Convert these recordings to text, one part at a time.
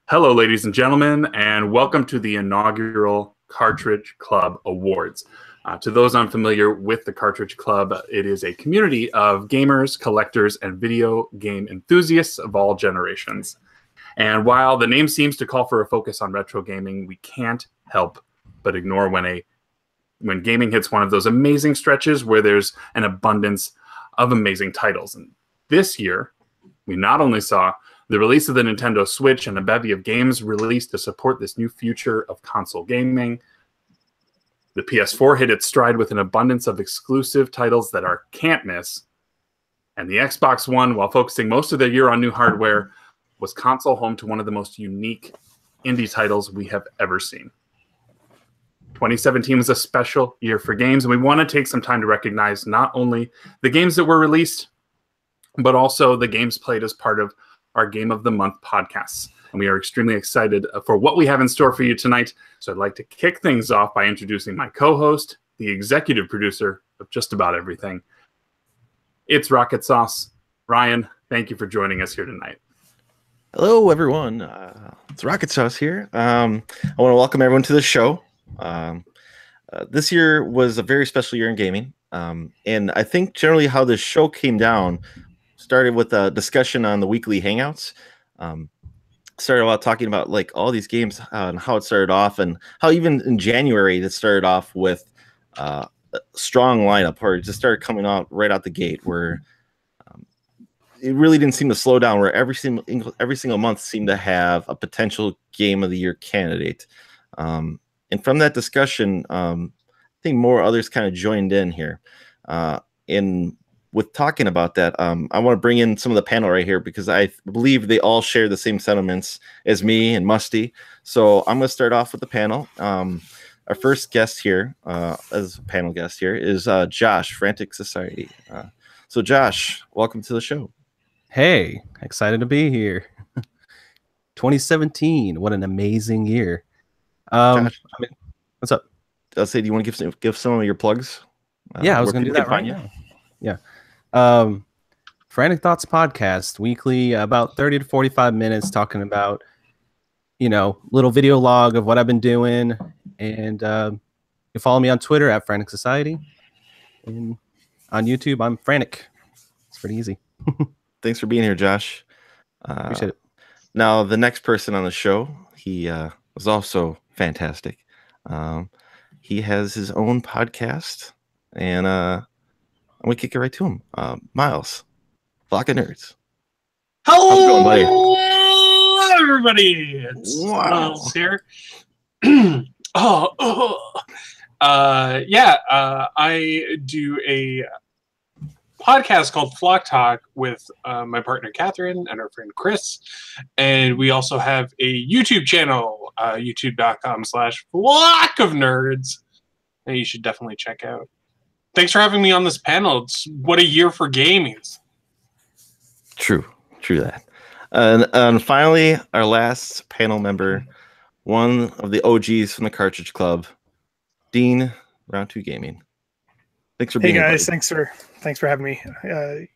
Hello, ladies and gentlemen, and welcome to the inaugural Cartridge Club Awards. To those unfamiliar with the Cartridge Club, it is a community of gamers, collectors, and video game enthusiasts of all generations. And while the name seems to call for a focus on retro gaming, we can't help but ignore when gaming hits one of those amazing stretches where there's an abundance of amazing titles. And this year, we not only saw the release of the Nintendo Switch and a bevy of games released to support this new future of console gaming. The PS4 hit its stride with an abundance of exclusive titles that are can't miss. And the Xbox One, while focusing most of their year on new hardware, was console home to one of the most unique indie titles we have ever seen. 2017 was a special year for games, and we want to take some time to recognize not only the games that were released, but also the games played as part of our Game of the Month podcasts. And we are extremely excited for what we have in store for you tonight. So I'd like to kick things off by introducing my co-host, the executive producer of just about everything. It's Rocket Sauce. Ryan, thank you for joining us here tonight. Hello, everyone. It's Rocket Sauce here. I want to welcome everyone to the show. This year was a very special year in gaming. And I think generally how the show came down started with a discussion on the weekly hangouts. Started out talking about like all these games and how it started off, and how even in January it started off with a strong lineup, or it just started coming out right out the gate, where it really didn't seem to slow down. Where every single month seemed to have a potential game of the year candidate. And from that discussion, I think more others kind of joined in here. With talking about that, I want to bring in some of the panel right here, because I believe they all share the same sentiments as me and Musty. So I'm going to start off with the panel. Our first guest here, as a panel guest here, is Josh, Frantic Society. So Josh, welcome to the show. Hey, excited to be here. 2017, what an amazing year. Josh, what's up? I'll say, do you want to give some of your plugs? Yeah, I was going to do that right now. Yeah. Frantic Thoughts podcast, weekly, about 30 to 45 minutes, talking about, little video log of what I've been doing. And you follow me on Twitter at Frantic Society. And on YouTube, I'm Frantic. It's pretty easy. Thanks for being here, Josh. Appreciate it. Now, the next person on the show, he was also fantastic. He has his own podcast, and I'm going to kick it right to him. Miles, Flock of Nerds. Hello, how's it going, buddy? Hello, everybody. It's Miles here. I do a podcast called Flock Talk with my partner Catherine and our friend Chris, and we also have a YouTube channel, youtube.com/Flock of Nerds, that you should definitely check out. Thanks for having me on this panel. What a year for gaming. True that. And finally, our last panel member, one of the OGs from the Cartridge Club, Dean, Round 2 Gaming. Thanks for being here. Hey guys, thanks for having me. I've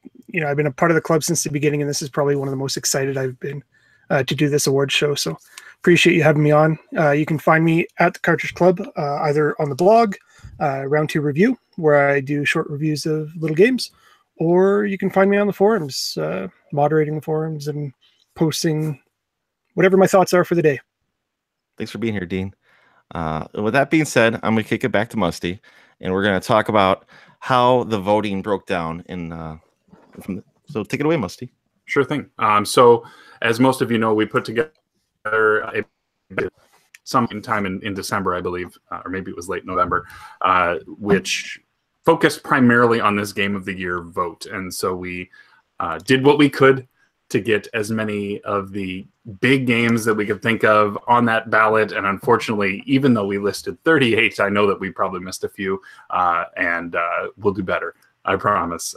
been a part of the club since the beginning, and this is probably one of the most excited I've been to do this award show. So appreciate you having me on. You can find me at the Cartridge Club, either on the blog, Round 2 Review, where I do short reviews of little games, or you can find me on the forums, moderating the forums and posting whatever my thoughts are for the day. Thanks for being here, Dean. With that being said, I'm going to kick it back to Musty, and we're going to talk about how the voting broke down. So take it away, Musty. Sure thing. So as most of you know, we put together sometime in December, I believe, or maybe it was late November, which focused primarily on this Game of the Year vote. And so we did what we could to get as many of the big games that we could think of on that ballot. And unfortunately, even though we listed 38, I know that we probably missed a few, and we'll do better. I promise.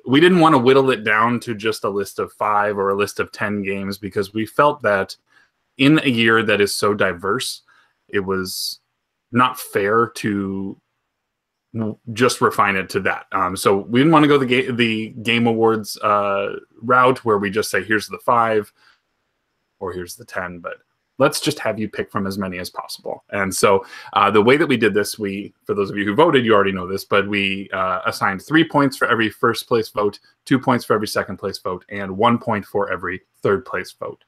We didn't want to whittle it down to just a list of 5 or a list of 10 games, because we felt that in a year that is so diverse, it was not fair to just refine it to that. So we didn't want to go the Game Awards route where we just say, here's the 5 or here's the 10, but let's just have you pick from as many as possible. And so the way that we did this, for those of you who voted, you already know this, but we assigned 3 points for every first place vote, 2 points for every second place vote, and 1 point for every third place vote.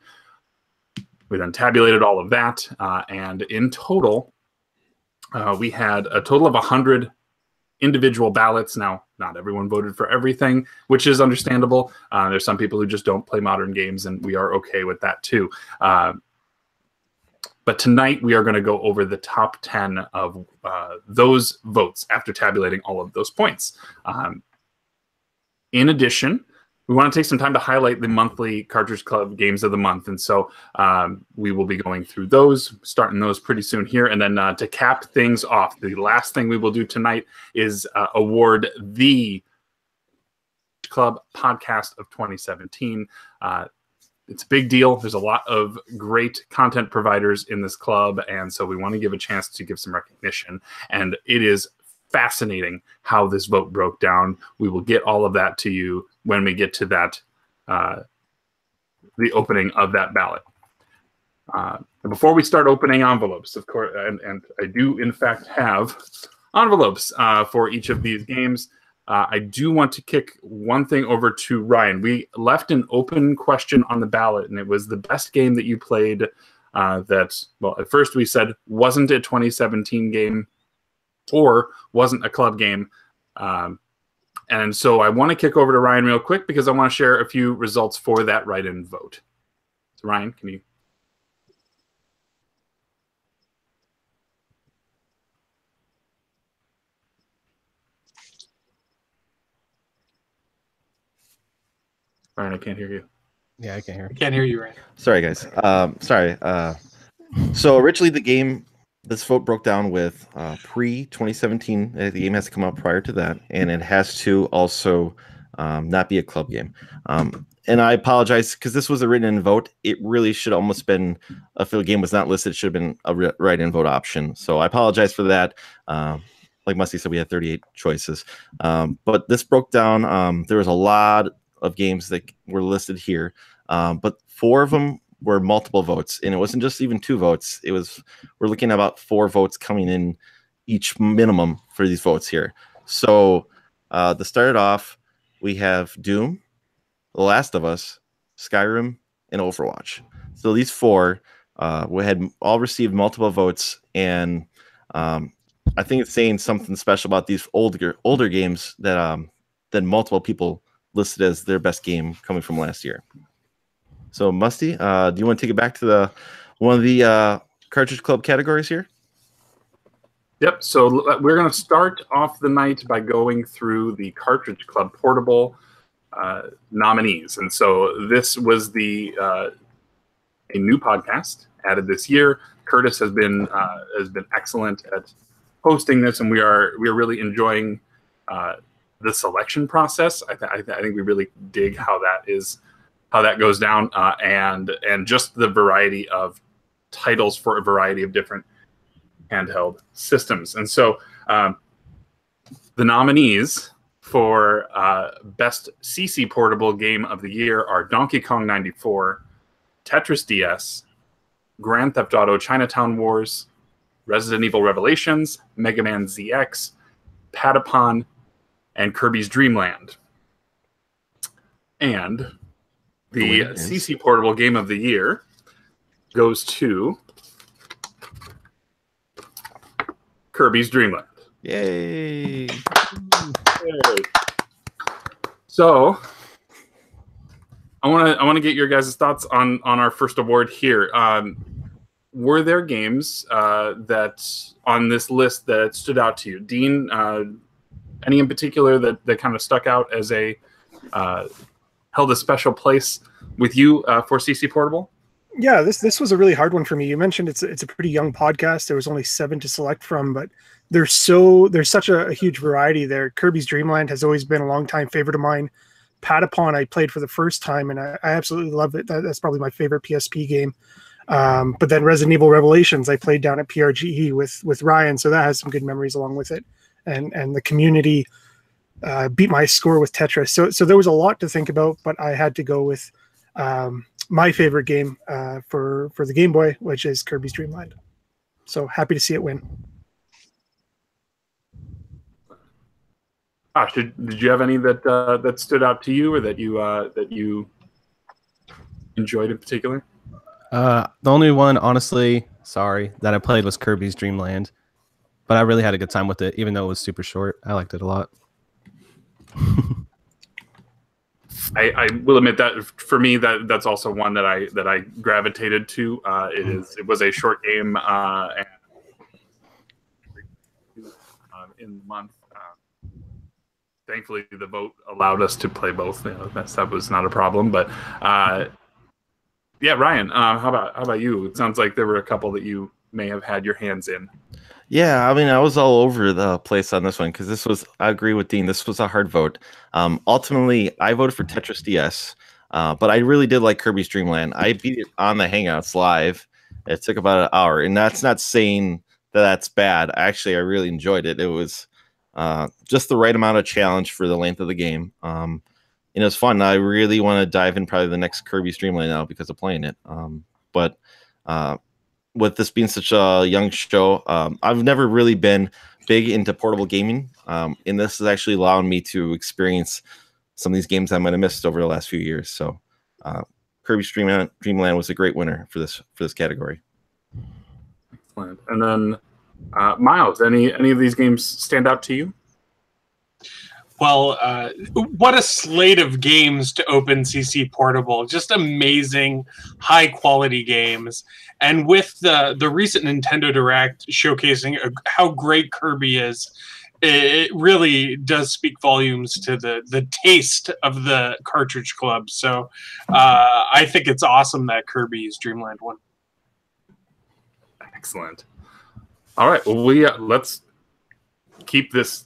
We then tabulated all of that, and in total, we had a total of 100 individual ballots. Now, not everyone voted for everything, which is understandable. There's some people who just don't play modern games, and we are okay with that too. But tonight, we are going to go over the top 10 of those votes after tabulating all of those points. In addition, we want to take some time to highlight the monthly Cartridge Club games of the month. And so we will be going through those, starting those pretty soon here. And then to cap things off, the last thing we will do tonight is award the Club Podcast of 2017. It's a big deal. There's a lot of great content providers in this club. And so we want to give a chance to give some recognition. And it is fascinating how this vote broke down. We will get all of that to you when we get to that, the opening of that ballot. Before we start opening envelopes, of course, and I do in fact have envelopes for each of these games. I do want to kick one thing over to Ryan. We left an open question on the ballot, and it was the best game that you played that, well, at first we said wasn't a 2017 game or wasn't a club game. And so I want to kick over to Ryan real quick because I want to share a few results for that write-in vote. So Ryan, can you? Ryan, I can't hear you. Yeah, I can hear. I can't hear you, Ryan. Sorry, guys. Sorry. So originally the game, this vote broke down with pre-2017. The game has to come out prior to that, and it has to also not be a club game. And I apologize because this was a written-in vote. It really should almost been, if the game was not listed, it should have been a write-in vote option. So I apologize for that. Like Musty said, we had 38 choices. But this broke down. There was a lot of games that were listed here, but 4 of them were multiple votes, and it wasn't just even 2 votes. It was, we're looking at about 4 votes coming in each minimum for these votes here. So to start it off, we have Doom, The Last of Us, Skyrim, and Overwatch. So these 4 we had all received multiple votes, and I think it's saying something special about these older games that multiple people listed as their best game coming from last year. So Musty, do you want to take it back to one of the Cartridge Club categories here? Yep. So we're going to start off the night by going through the Cartridge Club Portable nominees. And so this was a new podcast added this year. Curtis has been excellent at hosting this, and we are really enjoying the selection process. I think we really dig how that goes down, and just the variety of titles for a variety of different handheld systems. And so the nominees for Best CC Portable Game of the Year are Donkey Kong 94, Tetris DS, Grand Theft Auto Chinatown Wars, Resident Evil Revelations, Mega Man ZX, Patapon, and Kirby's Dream Land. And the CC Portable Game of the Year goes to Kirby's Dream Land. Yay! So I want to get your guys' thoughts on our first award here. Were there games that on this list that stood out to you, Dean? Any in particular that kind of stuck out as held a special place with you for CC Portable? Yeah, this was a really hard one for me. You mentioned it's a pretty young podcast. There was only 7 to select from, but there's such a huge variety there. Kirby's Dream Land has always been a long-time favorite of mine. Patapon I played for the first time, and I absolutely love it. That's probably my favorite PSP game. But then Resident Evil Revelations I played down at PRGE with Ryan, so that has some good memories along with it. And the community beat my score with Tetris. So there was a lot to think about, but I had to go with my favorite game for the Game Boy, which is Kirby's Dream Land. So happy to see it win. Josh, did you have any that stood out to you, or that you enjoyed in particular? The only one, honestly, sorry, that I played was Kirby's Dream Land, but I really had a good time with it, even though it was super short. I liked it a lot. I will admit that for me, that's also one that I gravitated to. It was a short game and in the month. Thankfully, the vote allowed us to play both. That was not a problem. But yeah, Ryan, how about you? It sounds like there were a couple that you may have had your hands in. Yeah, I mean, I was all over the place on this one because I agree with Dean. This was a hard vote. Ultimately, I voted for Tetris DS, but I really did like Kirby's Dream Land. I beat it on the Hangouts live. It took about an hour, and that's not saying that that's bad. Actually, I really enjoyed it. It was just the right amount of challenge for the length of the game. It was fun. I really want to dive in probably the next Kirby's Dream Land now because of playing it. But with this being such a young show, I've never really been big into portable gaming, and this is actually allowing me to experience some of these games I might have missed over the last few years. So, Kirby's Dream Land was a great winner for this category. Excellent. And then, Miles, any of these games stand out to you? Well, what a slate of games to OpenCC Portable. Just amazing, high-quality games. And with the recent Nintendo Direct showcasing how great Kirby is, it really does speak volumes to the taste of the Cartridge Club. So I think it's awesome that Kirby's Dream Land won. Excellent. All right, well, let's keep this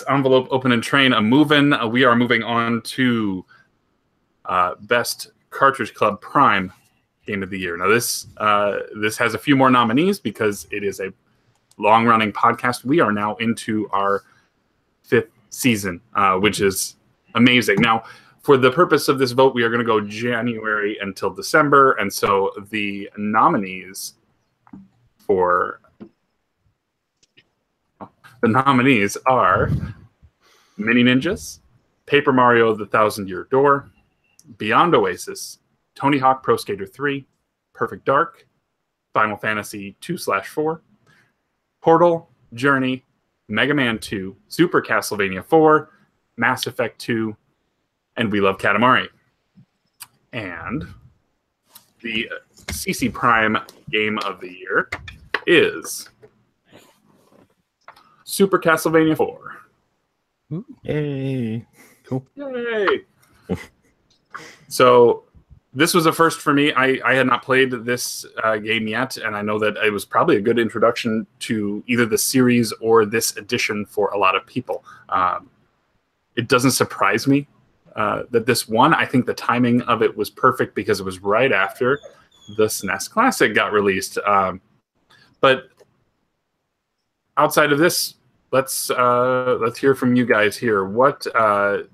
envelope open and train a moving. We are moving on to Best Cartridge Club Prime Game of the Year. Now this has a few more nominees because it is a long-running podcast. We are now into our 5th season, which is amazing. Now, for the purpose of this vote, we are going to go January until December, and so the nominees are Mini Ninjas, Paper Mario: The Thousand-Year Door, Beyond Oasis, Tony Hawk Pro Skater 3, Perfect Dark, Final Fantasy 2/4, Portal, Journey, Mega Man 2, Super Castlevania 4, Mass Effect 2, and We Love Katamari. And the CC Prime Game of the Year is Super Castlevania 4. Yay. Cool. Yay! So this was a first for me. I had not played this game yet, and I know that it was probably a good introduction to either the series or this edition for a lot of people. It doesn't surprise me that this won. I think the timing of it was perfect because it was right after the SNES Classic got released. But outside of this, let's hear from you guys here. What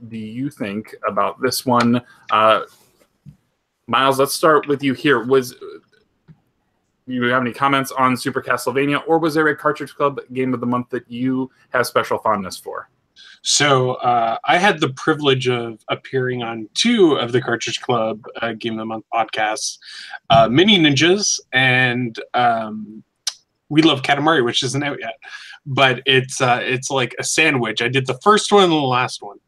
do you think about this one? Miles, let's start with you here. Do you have any comments on Super Castlevania, or was there a Cartridge Club Game of the Month that you have special fondness for? So I had the privilege of appearing on 2 of the Cartridge Club Game of the Month podcasts, Mini Ninjas and We Love Katamari, which isn't out yet. But it's like a sandwich. I did the first one and the last one.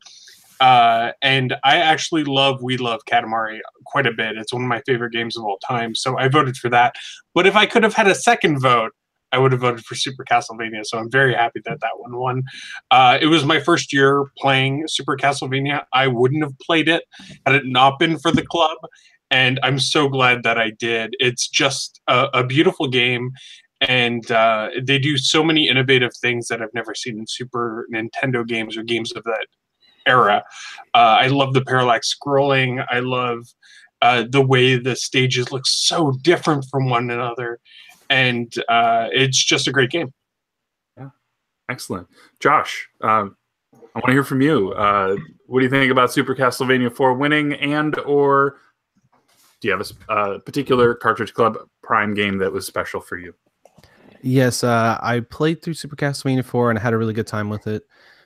And I actually love We Love Katamari quite a bit. It's one of my favorite games of all time. So I voted for that. But if I could have had a second vote, I would have voted for Super Castlevania. So I'm very happy that that one won. It was my first year playing Super Castlevania. I wouldn't have played it had it not been for the club. And I'm so glad that I did. It's just a beautiful game. And they do so many innovative things that I've never seen in Super Nintendo games or games of that era. I love the parallax scrolling. I love the way the stages look so different from one another. And it's just a great game. Yeah, excellent. Josh, I want to hear from you. What do you think about Super Castlevania 4 winning, and or do you have a particular Cartridge Club Prime game that was special for you? Yes, I played through Super Castlevania 4 and I had a really good time with it.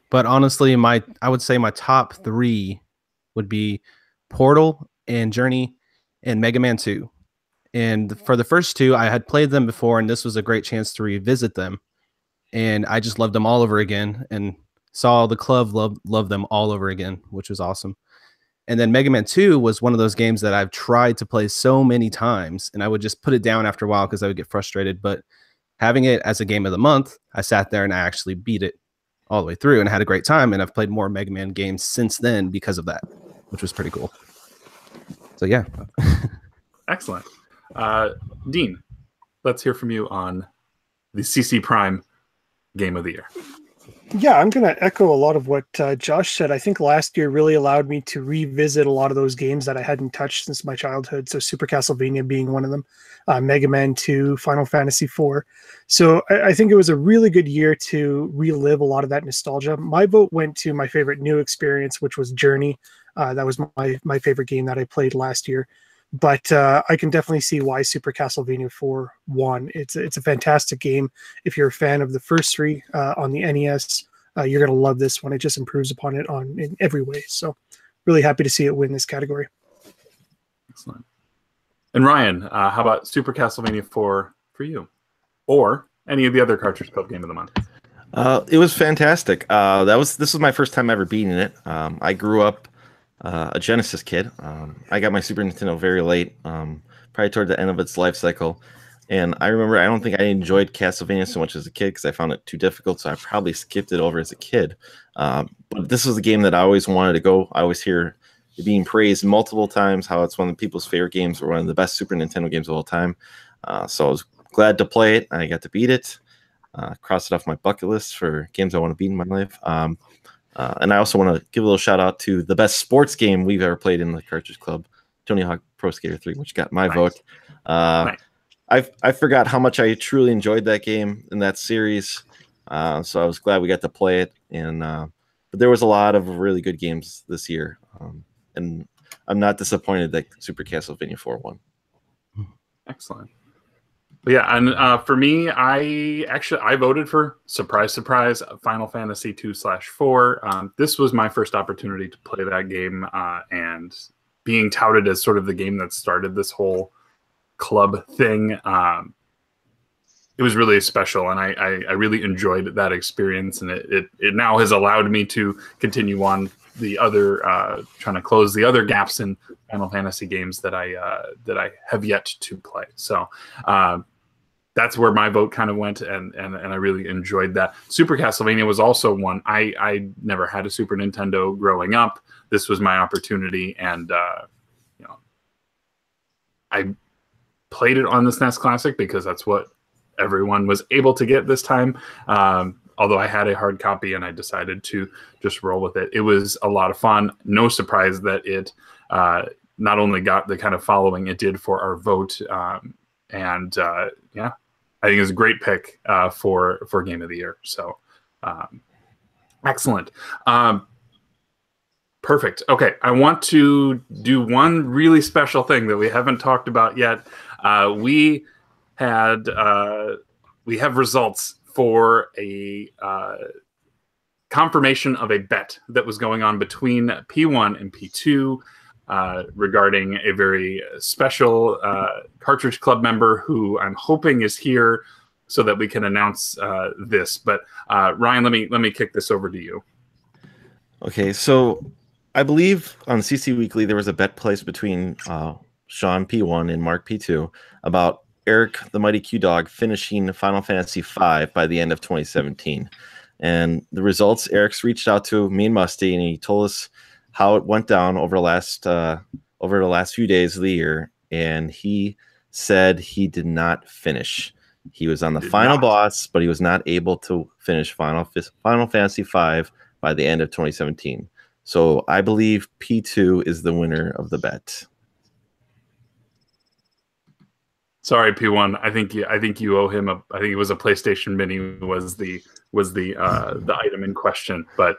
But honestly, I would say my top 3 would be Portal and Journey and Mega Man 2. And for the first 2, I had played them before, and this was a great chance to revisit them. And I just loved them all over again, and saw the club love them all over again, which was awesome. And then Mega Man 2 was one of those games that I've tried to play so many times, and I would just put it down after a while because I would get frustrated. But having it as a game of the month, I sat there and I actually beat it all the way through and had a great time. And I've played more Mega Man games since then because of that, which was pretty cool. So yeah. Excellent. Dean, let's hear from you on the CC Prime Game of the Year. Yeah, I'm going to echo a lot of what Josh said. I think last year really allowed me to revisit a lot of those games that I hadn't touched since my childhood. So Super Castlevania being one of them, Mega Man 2, Final Fantasy 4. So I think it was a really good year to relive a lot of that nostalgia. My vote went to my favorite new experience, which was Journey. That was my favorite game that I played last year. But I can definitely see why Super Castlevania 4 won. It's a fantastic game. If you're a fan of the first 3 on the NES, you're going to love this one. It just improves upon it in every way. So really happy to see it win this category. Excellent. And Ryan, how about Super Castlevania 4 for you? Or any of the other Cartridge Club Game of the Month? It was fantastic. This was my first time ever beating it. I grew up a Genesis kid. I got my Super Nintendo very late, probably toward the end of its life cycle. And I remember, I don't think I enjoyed Castlevania so much as a kid because I found it too difficult, so I probably skipped it over as a kid. But this was a game that I always wanted to go. I always hear it being praised multiple times, how it's one of the people's favorite games or one of the best Super Nintendo games of all time. So I was glad to play it. I got to beat it, cross it off my bucket list for games I want to beat in my life. And I also want to give a little shout out to the best sports game we've ever played in the Cartridge Club, Tony Hawk Pro Skater 3, which got my vote. Nice. I forgot how much I truly enjoyed that game in that series. So I was glad we got to play it. And but there was a lot of really good games this year. And I'm not disappointed that Super Castlevania 4 won. Excellent. But yeah, and for me, I voted for, surprise, surprise, Final Fantasy 2/4. This was my first opportunity to play that game, and being touted as sort of the game that started this whole club thing. It was really special, and I really enjoyed that experience, and it now has allowed me to continue on the other trying to close the other gaps in Final Fantasy games that I have yet to play. So that's where my vote kind of went, and I really enjoyed that. Super Castlevania was also one. I never had a Super Nintendo growing up. This was my opportunity, and I played it on the SNES Classic because that's what everyone was able to get this time. Although I had a hard copy and I decided to just roll with it. It was a lot of fun. No surprise that it not only got the kind of following it did for our vote, yeah, I think it's a great pick for Game of the Year. So excellent. Perfect. Okay, I want to do one really special thing that we haven't talked about yet. We have results for a confirmation of a bet that was going on between P1 and P2 regarding a very special Cartridge Club member who I'm hoping is here so that we can announce this. But Ryan, let me kick this over to you. Okay, so I believe on CC Weekly there was a bet placed between Sean P1 and Mark P2 about Eric the Mighty Q Dog finishing Final Fantasy V by the end of 2017. And the results, Eric's reached out to me and Musty, and he told us how it went down over the last few days of the year. And he said he did not finish. He was on the final boss, but he was not able to finish Final Fantasy V by the end of 2017. So I believe P2 is the winner of the bet. Sorry, P1. I think you owe him I think it was a PlayStation Mini was the item in question. But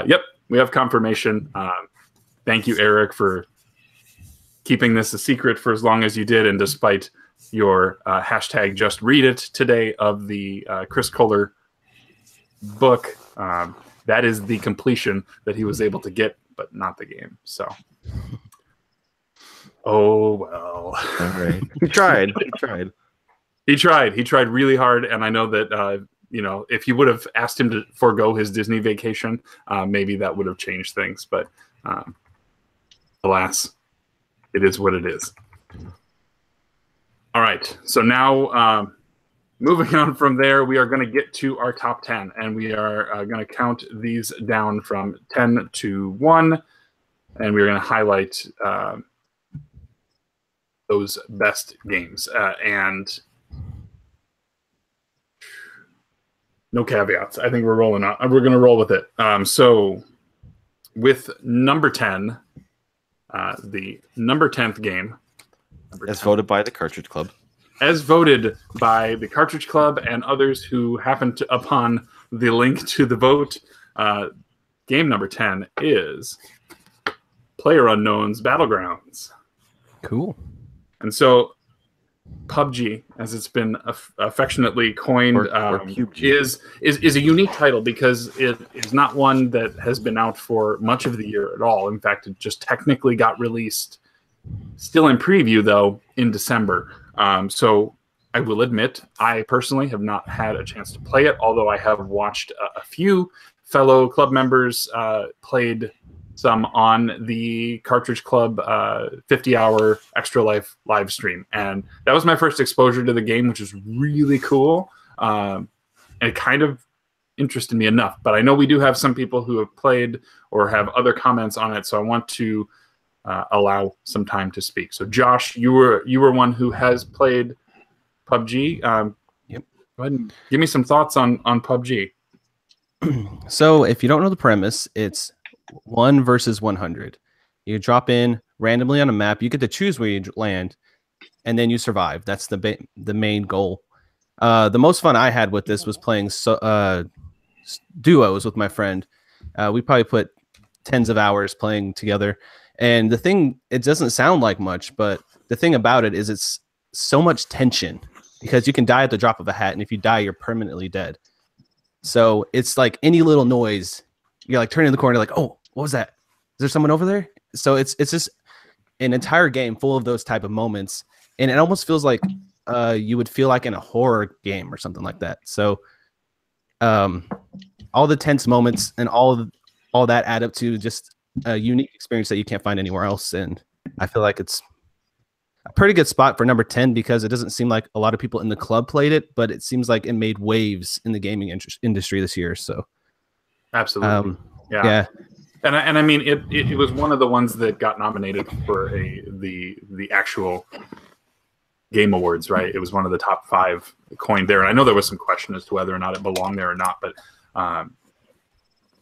yep, we have confirmation. Thank you, Eric, for keeping this a secret for as long as you did, and despite your hashtag just read it today of the Chris Kohler book, that is the completion that he was able to get, but not the game. So, oh well. All right. He tried. He tried. He tried really hard, and I know that you know, if you would have asked him to forego his Disney vacation, maybe that would have changed things. But alas, it is what it is. All right, so now moving on from there, we are going to get to our top 10, and we are going to count these down from 10 to 1, and we're going to highlight those best games. And no caveats. I think we're rolling out. We're going to roll with it. So with number 10, the number 10th game. As voted by the Cartridge Club. As voted by the Cartridge Club and others who happened upon the link to the vote, game number 10 is PlayerUnknown's Battlegrounds. Cool. And so PUBG, as it's been affectionately coined, or is a unique title because it is not one that has been out for much of the year at all. In fact, it just technically got released, still in preview though, in December. So I will admit, I personally have not had a chance to play it, although I have watched a few fellow club members played some on the Cartridge Club 50-hour Extra Life live stream. And that was my first exposure to the game, which is really cool. And it kind of interested me enough. But I know we do have some people who have played or have other comments on it, so I want to allow some time to speak. So Josh, you were one who has played PUBG. Yep. Go ahead and give me some thoughts on PUBG. So if you don't know the premise, it's 1 versus 100. You drop in randomly on a map. You get to choose where you land, and then you survive. That's the main goal. The most fun I had with this was playing duos with my friend. We probably put tens of hours playing together. And the thing, it doesn't sound like much, but the thing about it is it's so much tension because you can die at the drop of a hat, and if you die, you're permanently dead. So it's like any little noise, you're like turning the corner, like, oh, what was that? Is there someone over there? So it's just an entire game full of those type of moments, and it almost feels like you would feel like in a horror game or something like that. So all the tense moments and all that add up to just a unique experience that you can't find anywhere else. And I feel like it's a pretty good spot for number 10 because it doesn't seem like a lot of people in the club played it, but it seems like it made waves in the gaming industry this year. So absolutely. Yeah. And I mean, it was one of the ones that got nominated for the actual Game Awards, right? It was one of the top 5 coined there. And I know there was some question as to whether or not it belonged there or not, but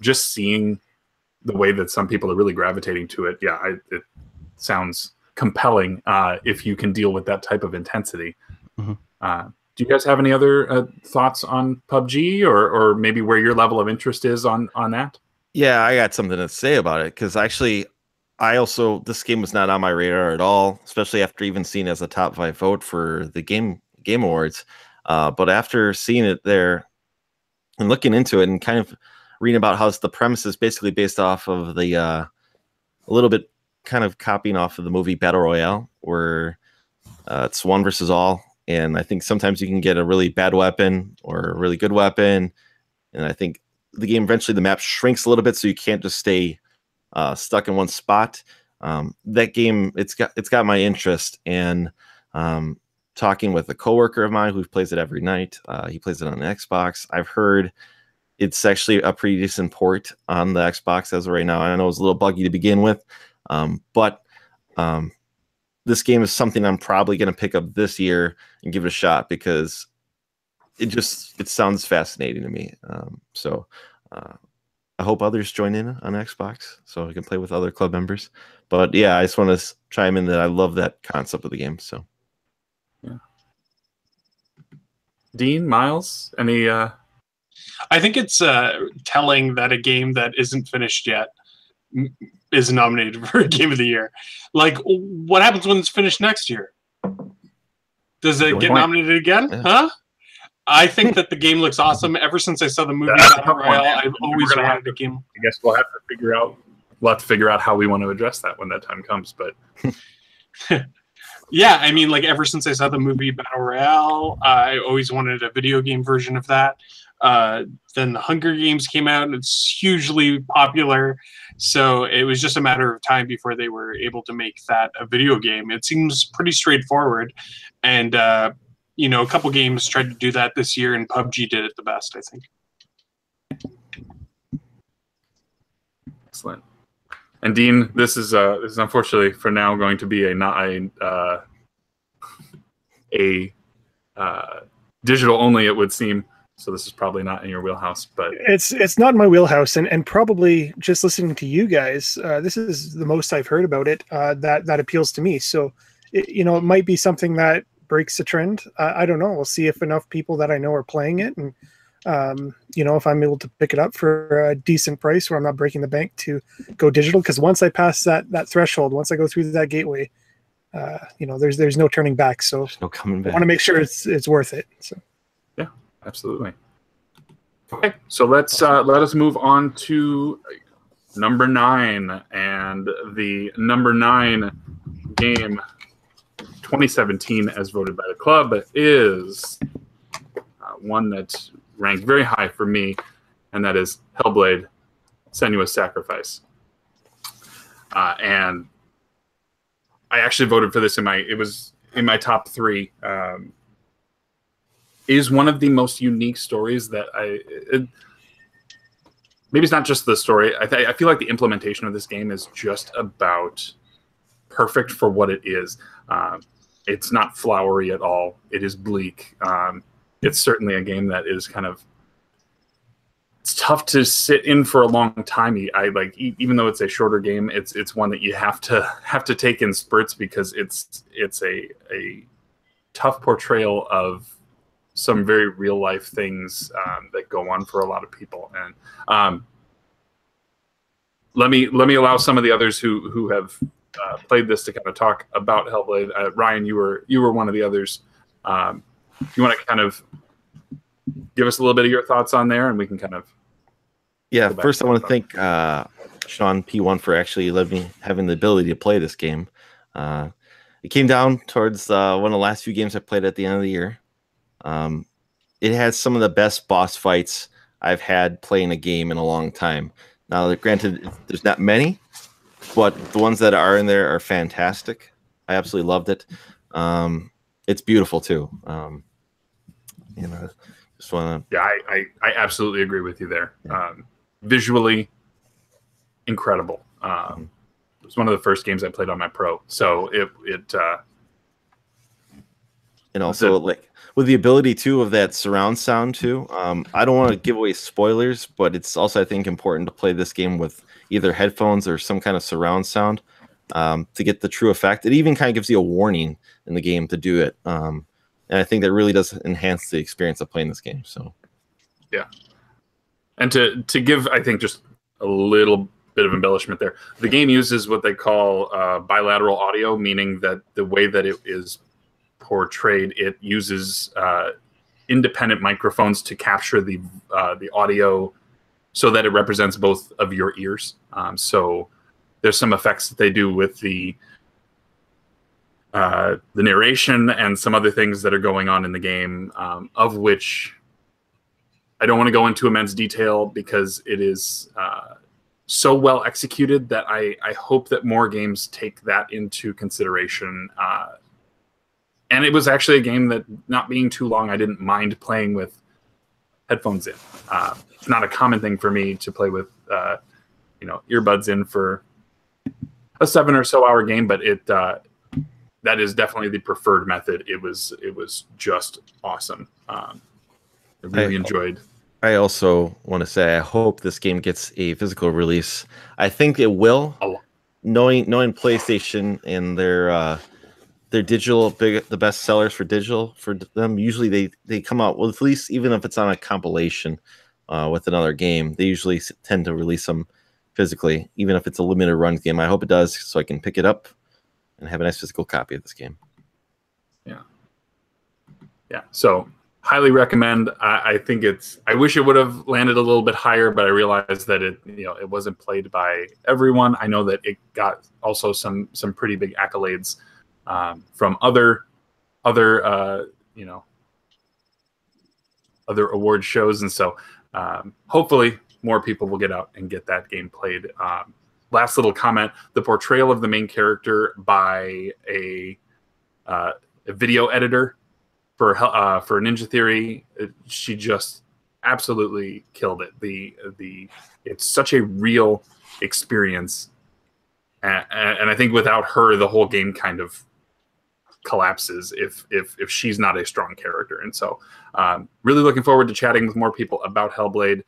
just seeing the way that some people are really gravitating to it, it sounds compelling if you can deal with that type of intensity. Mm-hmm. Do you guys have any other thoughts on PUBG or maybe where your level of interest is on that? Yeah, I got something to say about it because actually, this game was not on my radar at all, especially after even seeing it as a top 5 vote for the Game Awards. But after seeing it there and looking into it and kind of reading about how the premise is basically based off of the a little bit kind of copying off of the movie Battle Royale, where it's 1 versus all. And I think sometimes you can get a really bad weapon or a really good weapon. And I think the game eventually the map shrinks a little bit, so you can't just stay stuck in one spot. That game, it's got my interest. And talking with a coworker of mine who plays it every night, he plays it on Xbox. I've heard it's actually a pretty decent port on the Xbox as of right now. I know it's a little buggy to begin with, but this game is something I'm probably going to pick up this year and give it a shot because it sounds fascinating to me. So I hope others join in on Xbox so I can play with other club members. But yeah, I just want to chime in that I love that concept of the game. So yeah. Dean, Miles, any I think it's telling that a game that isn't finished yet is nominated for Game of the Year. Like, what happens when it's finished next year? Does it get nominated again? Yeah. Huh? I think that the game looks awesome. Ever since I saw the movie Battle Royale, I've always wanted a game. I guess we'll have to figure out how we want to address that when that time comes. But yeah, I mean, like ever since I saw the movie Battle Royale, I always wanted a video game version of that. Then the Hunger Games came out, and it's hugely popular. So it was just a matter of time before they were able to make that a video game. It seems pretty straightforward, and you know, a couple games tried to do that this year, and PUBG did it the best, I think. Excellent. And Dean, this is unfortunately for now going to be a digital only, it would seem. So this is probably not in your wheelhouse, but it's not in my wheelhouse, and probably just listening to you guys, this is the most I've heard about it. That appeals to me. So it might be something that breaks the trend. I don't know. We'll see if enough people that I know are playing it, and if I'm able to pick it up for a decent price where I'm not breaking the bank to go digital. Because once I pass that threshold, once I go through that gateway, there's no turning back. So There's no coming back. I want to make sure it's worth it. So yeah, absolutely. Okay, so let us move on to number 9, and the number 9 game 2017 as voted by the club is one that's ranked very high for me, and that is Hellblade: Senua's Sacrifice. And I actually voted for this it was in my top 3. Is one of the most unique stories that maybe it's not just the story. I feel like the implementation of this game is just about perfect for what it is. It's not flowery at all. It is bleak. It's certainly a game that is it's tough to sit in for a long time. Even though it's a shorter game, it's one that you have to take in spurts, because it's a tough portrayal of some very real life things that go on for a lot of people. And let me allow some of the others who have played this to kind of talk about Hellblade. Ryan, you were one of the others. You want to kind of give us a little bit of your thoughts on there, and we can kind of first I want to thank Sean P1 for actually having the ability to play this game. It came down towards one of the last few games I played at the end of the year. It has some of the best boss fights I've had playing a game in a long time. Now, granted, there's not many, but the ones that are in there are fantastic. I absolutely loved it. It's beautiful too. Just want to. Yeah, I absolutely agree with you there. Visually incredible. It was one of the first games I played on my Pro, so it and also with the ability too of that surround sound too. I don't want to give away spoilers, but it's also, I think, important to play this game with either headphones or some kind of surround sound to get the true effect. It even kind of gives you a warning in the game to do it. And I think that really does enhance the experience of playing this game. So, yeah. And to give, I think, just a little bit of embellishment there, the game uses what they call bilateral audio, meaning that the way that it is portrayed, it uses independent microphones to capture the audio so that it represents both of your ears. So there's some effects that they do with the narration and some other things that are going on in the game, of which I don't want to go into immense detail because it is so well executed that I hope that more games take that into consideration. And it was actually a game that, not being too long, I didn't mind playing with headphones in. It's not a common thing for me to play with earbuds in for a 7 or so hour game, but that is definitely the preferred method. It was just awesome. I really enjoyed. I also want to say I hope this game gets a physical release. I think it will. Knowing PlayStation and their digital, the best sellers for digital for them, usually they come out with, at least even if it's on a compilation with another game, they usually tend to release them physically, even if it's a limited run game. I hope it does, so I can pick it up and have a nice physical copy of this game. Yeah. So highly recommend. I think I wish it would have landed a little bit higher, but I realized that it wasn't played by everyone. I know that it got also some pretty big accolades from other award shows, and so hopefully more people will get out and get that game played. Last little comment: the portrayal of the main character by a video editor for Ninja Theory, she just absolutely killed it. It's such a real experience, and I think without her, the whole game kind of collapses if she's not a strong character. And so, really looking forward to chatting with more people about Hellblade.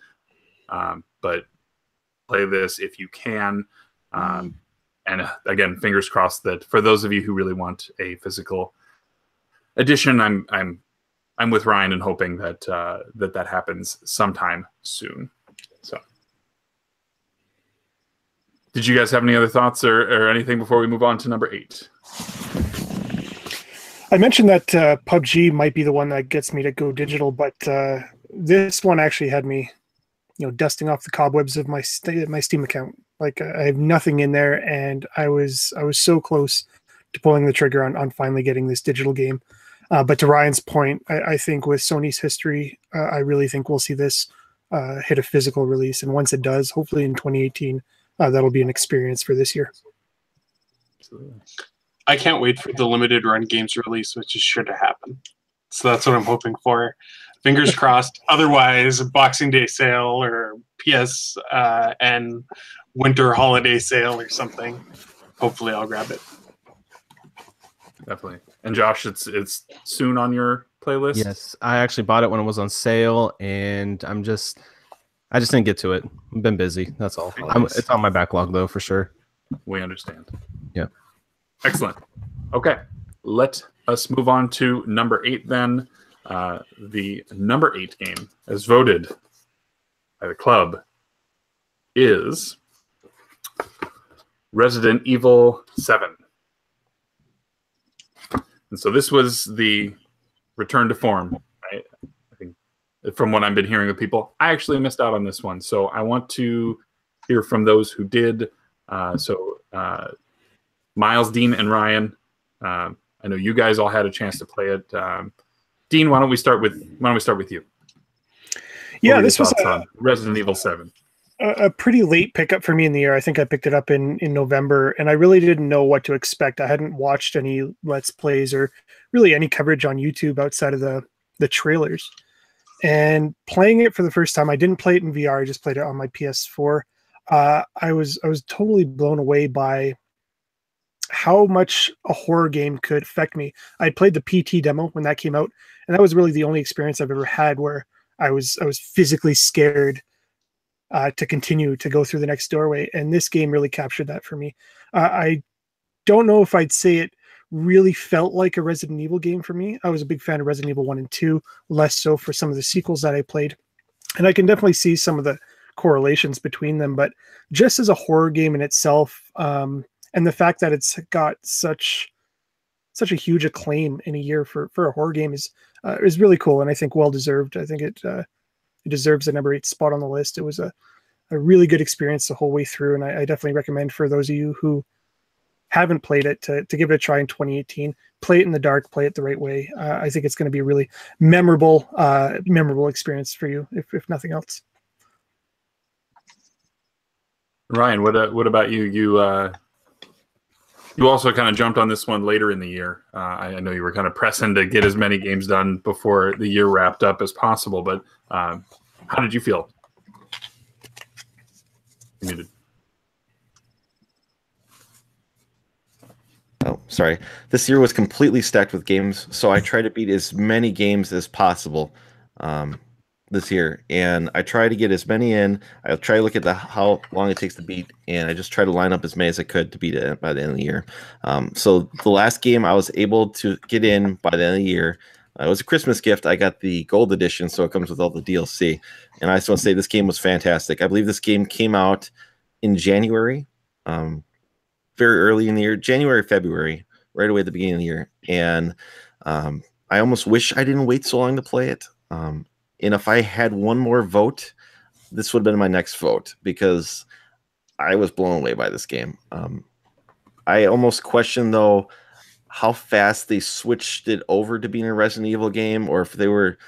But play this if you can, and again, fingers crossed that for those of you who really want a physical edition, I'm with Ryan and hoping that that happens sometime soon. So, did you guys have any other thoughts or anything before we move on to number 8? I mentioned that PUBG might be the one that gets me to go digital, but this one actually had me, dusting off the cobwebs of my Steam account. Like, I have nothing in there, and I was so close to pulling the trigger on finally getting this digital game. But to Ryan's point, I think with Sony's history, I really think we'll see this hit a physical release. And once it does, hopefully in 2018, that'll be an experience for this year. Absolutely. I can't wait for the limited run games release, which is sure to happen. So that's what I'm hoping for. Fingers crossed. Otherwise, Boxing Day sale or PS and winter holiday sale or something. Hopefully I'll grab it. Definitely. And Josh, it's soon on your playlist? Yes, I actually bought it when it was on sale, and I just didn't get to it. I've been busy. That's all. It's on my backlog though, for sure. We understand. Yeah. Excellent. Okay, let us move on to number 8 then. The number 8 game, as voted by the club, is Resident Evil 7. And so this was the return to form, right? I think from what I've been hearing of people, I actually missed out on this one. So I want to hear from those who did. Miles, Dean, and Ryan. I know you guys all had a chance to play it. Dean, why don't we start with you? Yeah, this was on Resident Evil 7. A pretty late pickup for me in the year. I think I picked it up in November, and I really didn't know what to expect. I hadn't watched any Let's Plays or really any coverage on YouTube outside of the trailers. And playing it for the first time, I didn't play it in VR. I just played it on my PS4. I was totally blown away by how much a horror game could affect me. I played the PT demo when that came out, and that was really the only experience I've ever had where I was physically scared to continue to go through the next doorway. And this game really captured that for me. I don't know if I'd say it really felt like a Resident Evil game for me. I was a big fan of Resident Evil 1 and 2, less so for some of the sequels that I played. And I can definitely see some of the correlations between them, but just as a horror game in itself, and the fact that it's got such a huge acclaim in a year for a horror game is really cool, and I think well deserved. I think it deserves a number 8 spot on the list. It was a really good experience the whole way through, and I definitely recommend for those of you who haven't played it to give it a try in 2018. Play it in the dark, play it the right way. I think it's going to be a really memorable experience for you, if nothing else. Ryan, what about you? You also kind of jumped on this one later in the year. I know you were kind of pressing to get as many games done before the year wrapped up as possible, but how did you feel? Muted. Oh, sorry. This year was completely stacked with games, so I try to beat as many games as possible this year, and I try to get as many in. I'll try to look at how long it takes to beat, and I just try to line up as many as I could to beat it by the end of the year. So the last game I was able to get in by the end of the year, it was a Christmas gift. I got the gold edition, so it comes with all the DLC. And I just want to say this game was fantastic. I believe this game came out in January, very early in the year, January, February, right away at the beginning of the year. And I almost wish I didn't wait so long to play it. And if I had one more vote, this would have been my next vote because I was blown away by this game. I almost question, though, how fast they switched it over to being a Resident Evil game, or if they were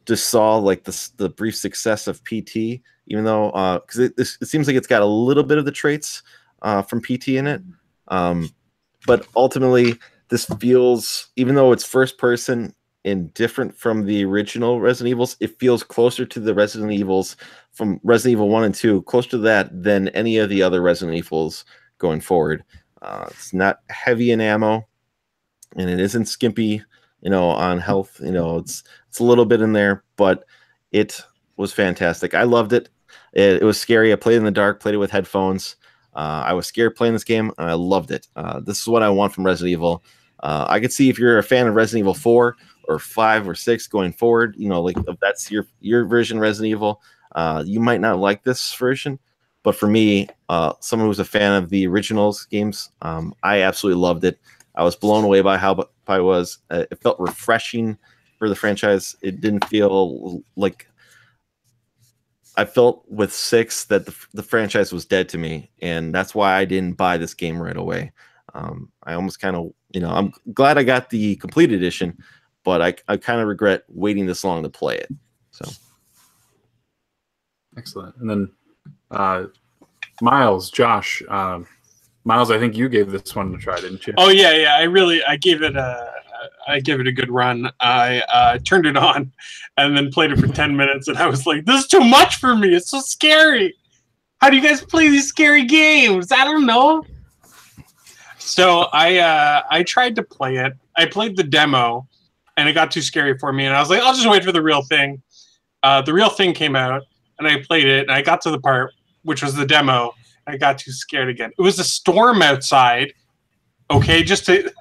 just saw like the brief success of PT, even though because it seems like it's got a little bit of the traits from PT in it. But ultimately, this feels, even though it's first person and different from the original Resident Evils, it feels closer to the Resident Evils from Resident Evil 1 and 2, closer to that than any of the other Resident Evils going forward. It's not heavy in ammo, and it isn't skimpy, on health. It's a little bit in there, but it was fantastic. I loved it. It was scary. I played in the dark, played it with headphones. I was scared playing this game, and I loved it. This is what I want from Resident Evil. I could see if you're a fan of Resident Evil 4 or 5 or 6 going forward, like if that's your version of Resident Evil, you might not like this version. But for me, someone who's a fan of the originals games, I absolutely loved it. I was blown away by how it was. It felt refreshing for the franchise. It didn't feel like I felt with 6 that the franchise was dead to me, and that's why I didn't buy this game right away. I almost kind of, I'm glad I got the complete edition, but I kind of regret waiting this long to play it. So excellent. And then Miles, Josh, Miles, I think you gave this one a try, didn't you? Oh yeah. I gave it a good run. I turned it on and then played it for 10 minutes, and I was like, this is too much for me. It's so scary. How do you guys play these scary games? I don't know. So I tried to play it. I played the demo, and it got too scary for me, and I was like, I'll just wait for the real thing. The real thing came out, and I played it, and I got to the part, which was the demo. I got too scared again. It was a storm outside. Okay, just to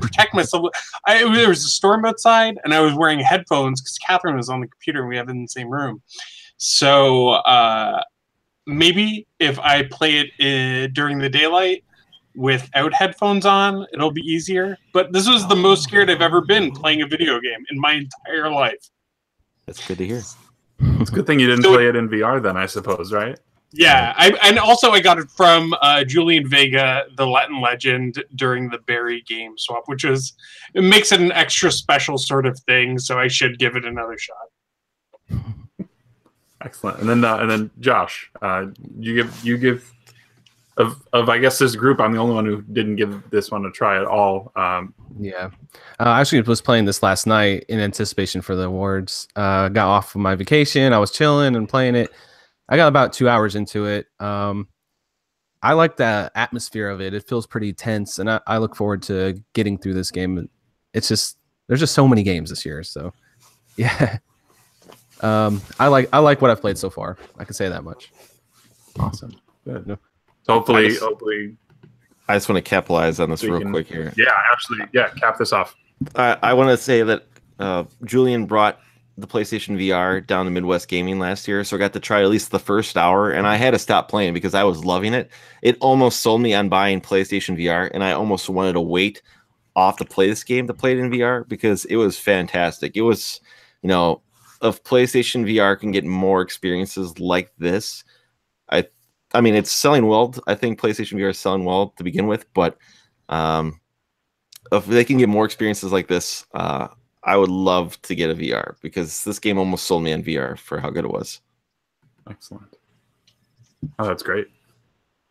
protect myself. There was a storm outside, and I was wearing headphones because Catherine was on the computer, and we have it in the same room. So maybe if I play it during the daylight without headphones on, it'll be easier. But this was the most scared I've ever been playing a video game in my entire life. That's good to hear. It's a good thing you didn't play it in VR then, I suppose, right? Yeah, and also I got it from Julian Vega, the Latin legend, during the Barry game swap, it makes it an extra special sort of thing. So I should give it another shot. Excellent. And then Josh, you give of I guess this group, I'm the only one who didn't give this one a try at all. Yeah, I actually was playing this last night in anticipation for the awards. Got off of my vacation. I was chilling and playing it. I got about 2 hours into it. I like the atmosphere of it. It feels pretty tense, and I look forward to getting through this game. It's just there's just so many games this year, so yeah. I like what I've played so far. I can say that much. Awesome. Good. So hopefully, I just want to capitalize on this real quick here. Yeah, absolutely. Yeah, cap this off. I want to say that Julian brought the PlayStation VR down to Midwest Gaming last year, so I got to try at least the first hour, and I had to stop playing because I was loving it. It almost sold me on buying PlayStation VR, and I almost wanted to wait off to play this game to play it in VR because it was fantastic. It was, if PlayStation VR can get more experiences like this, I mean, it's selling well. I think PlayStation VR is selling well to begin with, but if they can get more experiences like this, I would love to get a VR because this game almost sold me on VR for how good it was. Excellent. Oh, that's great.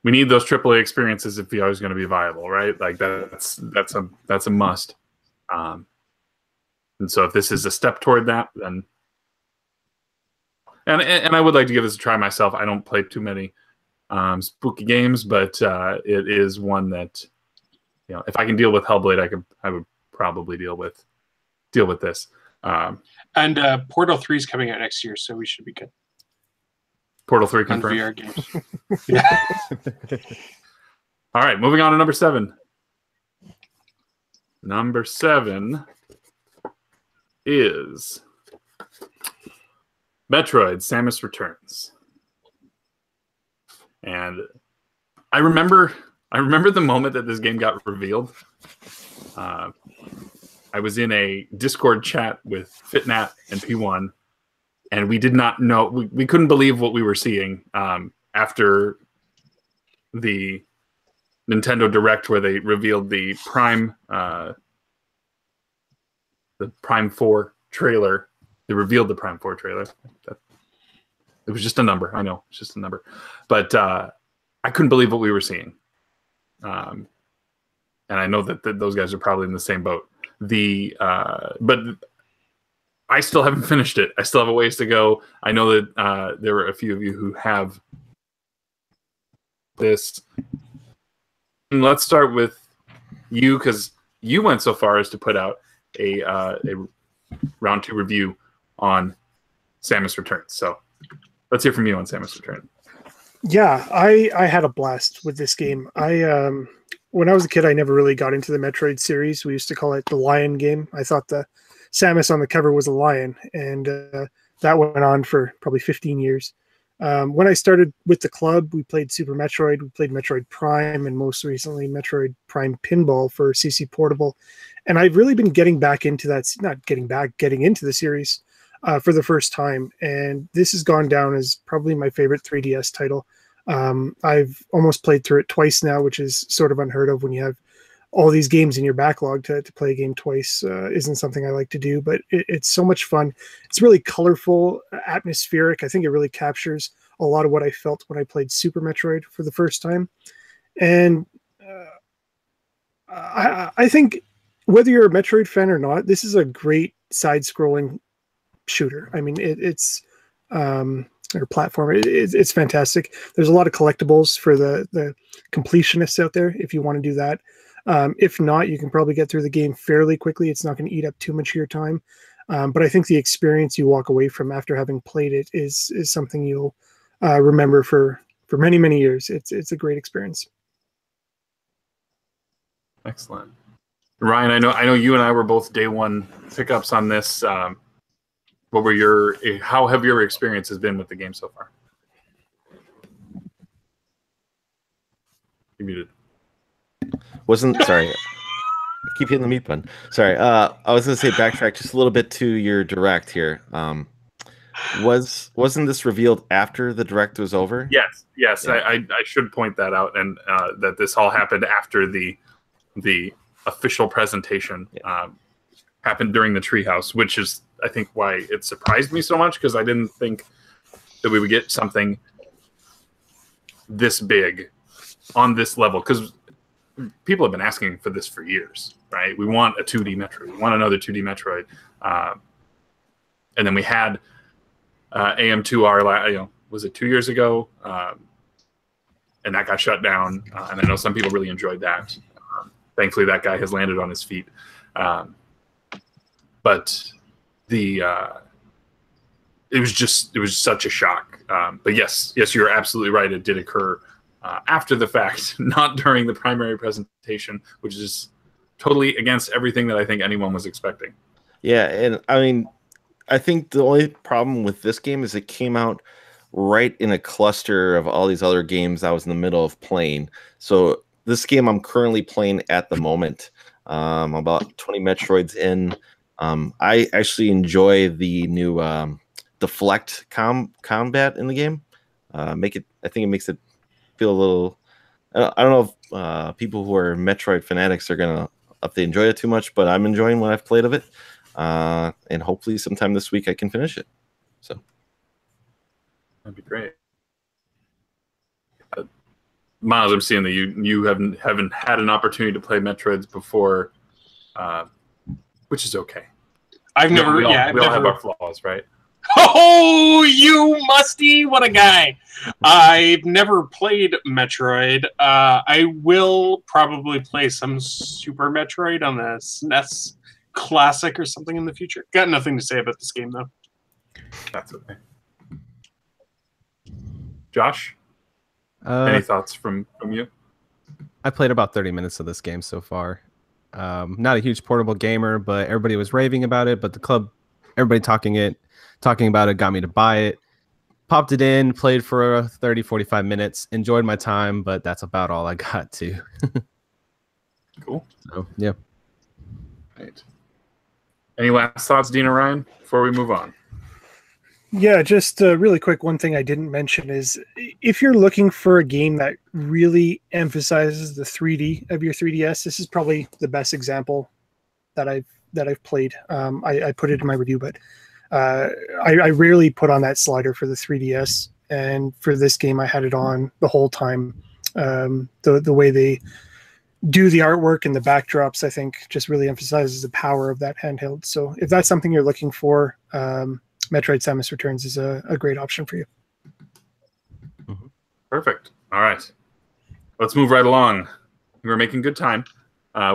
We need those AAA experiences if VR is going to be viable, right? Like that's a must. And so if this is a step toward that, then and I would like to give this a try myself. I don't play too many spooky games, but it is one that if I can deal with Hellblade, I would probably deal with this. And Portal 3 is coming out next year, so we should be good. Portal 3 on confirmed. VR games. Yeah. All right, moving on to number 7. Number 7 is Metroid: Samus Returns. And I remember the moment that this game got revealed. I was in a Discord chat with Fitnat and P1, and we did not know. We couldn't believe what we were seeing after the Nintendo Direct, where they revealed the Prime 4 trailer. They revealed the Prime 4 trailer. It was just a number. I know, it's just a number. But I couldn't believe what we were seeing. And I know that those guys are probably in the same boat. But I still haven't finished it. I still have a ways to go. I know that there were a few of you who have this. And let's start with you, because you went so far as to put out a round 2 review on Samus Returns. So let's hear from you on Samus Returns. Yeah, I had a blast with this game. When I was a kid, I never really got into the Metroid series. We used to call it the Lion game. I thought the Samus on the cover was a lion, and that went on for probably 15 years. When I started with the club, we played Super Metroid, we played Metroid Prime, and most recently Metroid Prime Pinball for CC Portable. And I've really been getting back into that, getting into the series for the first time. And this has gone down as probably my favorite 3DS title. I've almost played through it twice now, which is sort of unheard of when you have all these games in your backlog. To play a game twice isn't something I like to do, but it's so much fun. It's really colorful, atmospheric. I think it really captures a lot of what I felt when I played Super Metroid for the first time. And I think whether you're a Metroid fan or not, this is a great side-scrolling shooter. I mean, it's or platform. It's fantastic. There's a lot of collectibles for the completionists out there if you want to do that. If not, you can probably get through the game fairly quickly. It's not going to eat up too much of your time. But I think the experience you walk away from after having played it is something you'll remember for many, many years. It's a great experience. Excellent. Ryan, I know you and I were both day one pickups on this. How have your experiences been with the game so far? You're muted. Sorry. Keep hitting the mute button. Sorry. I was going to say backtrack just a little bit to your direct here. Wasn't this revealed after the direct was over? Yes. Yeah. I should point that out, and that this all happened after the official presentation happened during the Treehouse, which is, I think, why it surprised me so much, because I didn't think that we would get something this big on this level, because people have been asking for this for years, right? We want a 2D Metroid. We want another 2D Metroid. And then we had AM2R, was it 2 years ago? And that got shut down. And I know some people really enjoyed that. Thankfully, that guy has landed on his feet. But it was such a shock. But yes, you're absolutely right. It did occur after the fact, not during the primary presentation, which is totally against everything that I think anyone was expecting. Yeah, and I mean, I think the only problem with this game is it came out right in a cluster of all these other games I was in the middle of playing. So this game I'm currently playing at the moment. I'm about 20 Metroids in. I actually enjoy the new deflect combat in the game. I think it makes it feel a little. I don't know if people who are Metroid fanatics are gonna if they enjoy it too much, but I'm enjoying what I've played of it, and hopefully sometime this week I can finish it. So that'd be great. Miles, I'm seeing that you haven't had an opportunity to play Metroids before, which is okay. We all have our flaws, right? Oh, you musty! What a guy! I've never played Metroid. I will probably play some Super Metroid on the SNES Classic or something in the future. Got nothing to say about this game, though. That's okay. Josh? Any thoughts from you? I played about 30 minutes of this game so far. Not a huge portable gamer, but everybody was raving about it. But the club, everybody talking about it got me to buy it. popped it in, played for 30, 45 minutes, enjoyed my time, but that's about all I got to. Cool. So, yeah. Right. Any last thoughts, Dean or Ryan, before we move on? Yeah, just really quick. One thing I didn't mention is if you're looking for a game that really emphasizes the 3D of your 3DS, this is probably the best example that I've played. I put it in my review, but I rarely put on that slider for the 3DS, and for this game, I had it on the whole time. The way they do the artwork and the backdrops, I think, just really emphasizes the power of that handheld. So if that's something you're looking for, Metroid Samus Returns is a great option for you. Perfect. All right. Let's move right along. We're making good time.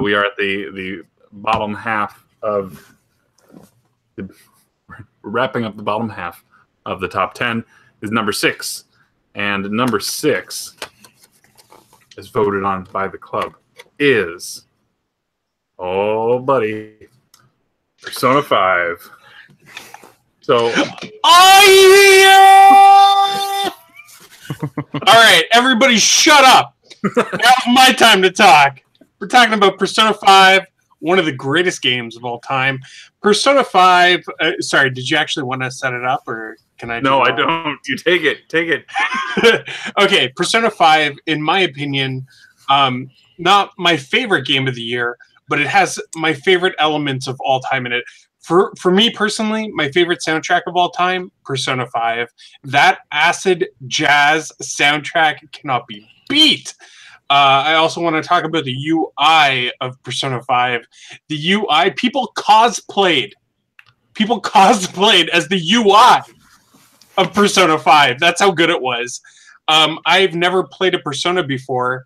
We are at the bottom half of we're wrapping up the bottom half of the top 10 is number 6. And number 6 is voted on by the club is, oh buddy, Persona 5. So, all right, everybody shut up. Now's my time to talk. We're talking about Persona 5, one of the greatest games of all time. Persona 5, sorry, did you actually want to set it up, or can I? No, I don't. You take it. Take it. Okay, Persona 5, in my opinion, not my favorite game of the year, but it has my favorite elements of all time in it. For me personally, my favorite soundtrack of all time, Persona 5. That acid jazz soundtrack cannot be beat. I also want to talk about the UI of Persona 5. The UI, people cosplayed as the UI of Persona 5. That's how good it was. I've never played a Persona before.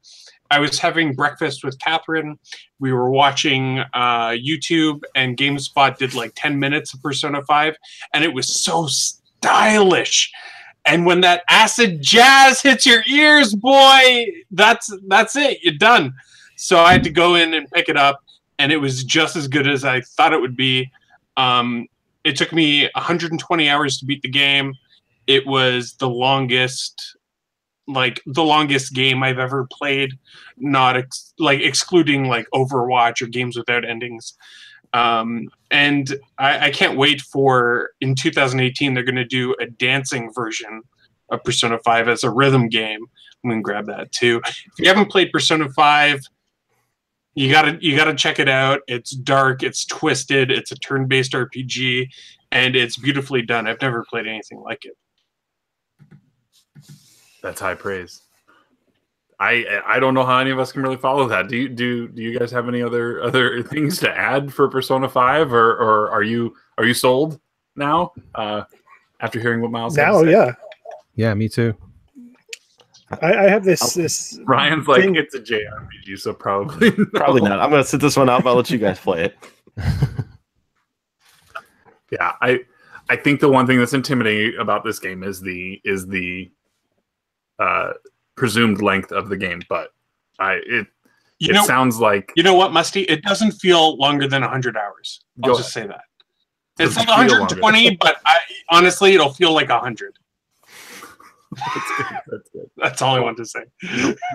I was having breakfast with Catherine. We were watching YouTube, and GameSpot did like 10 minutes of Persona 5, and it was so stylish. And when that acid jazz hits your ears, boy, that's it. You're done. So I had to go in and pick it up, and it was just as good as I thought it would be. It took me 120 hours to beat the game. It was the longest game I've ever played, not excluding like Overwatch or games without endings. And I can't wait for, in 2018, they're going to do a dancing version of Persona 5 as a rhythm game. I'm going to grab that too. If you haven't played Persona 5, you gotta check it out. It's dark, it's twisted, it's a turn-based RPG, and it's beautifully done. I've never played anything like it. That's high praise. I don't know how any of us can really follow that. Do you guys have any other things to add for Persona 5, or are you sold now after hearing what Miles now? Yeah, me too. I have this. Ryan's like, it's a JRPG, so probably no. Probably not. I'm gonna sit this one out. I'll let you guys play it. Yeah, I think the one thing that's intimidating about this game is the presumed length of the game, but it sounds like, you know what, Musty, it doesn't feel longer than 100 hours. I'll just say that. It's like 120, but honestly, it'll feel like 100. That's good. That's all I want to say.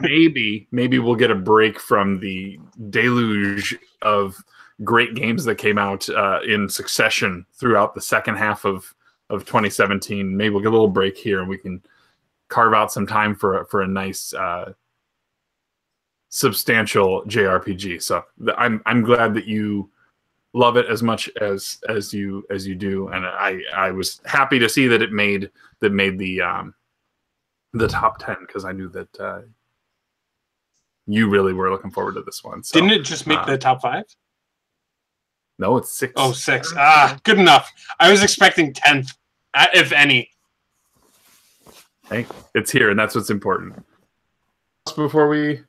Maybe we'll get a break from the deluge of great games that came out in succession throughout the second half of 2017. Maybe we'll get a little break here, and we can carve out some time for a nice substantial JRPG. So I'm glad that you love it as much as you do, and I was happy to see that it made the top 10, because I knew that you really were looking forward to this one. So, didn't it just make the top 5? No, it's 6. Oh, 6. Good enough. I was expecting 10th, if any. Hey, it's here, and that's what's important. Before we,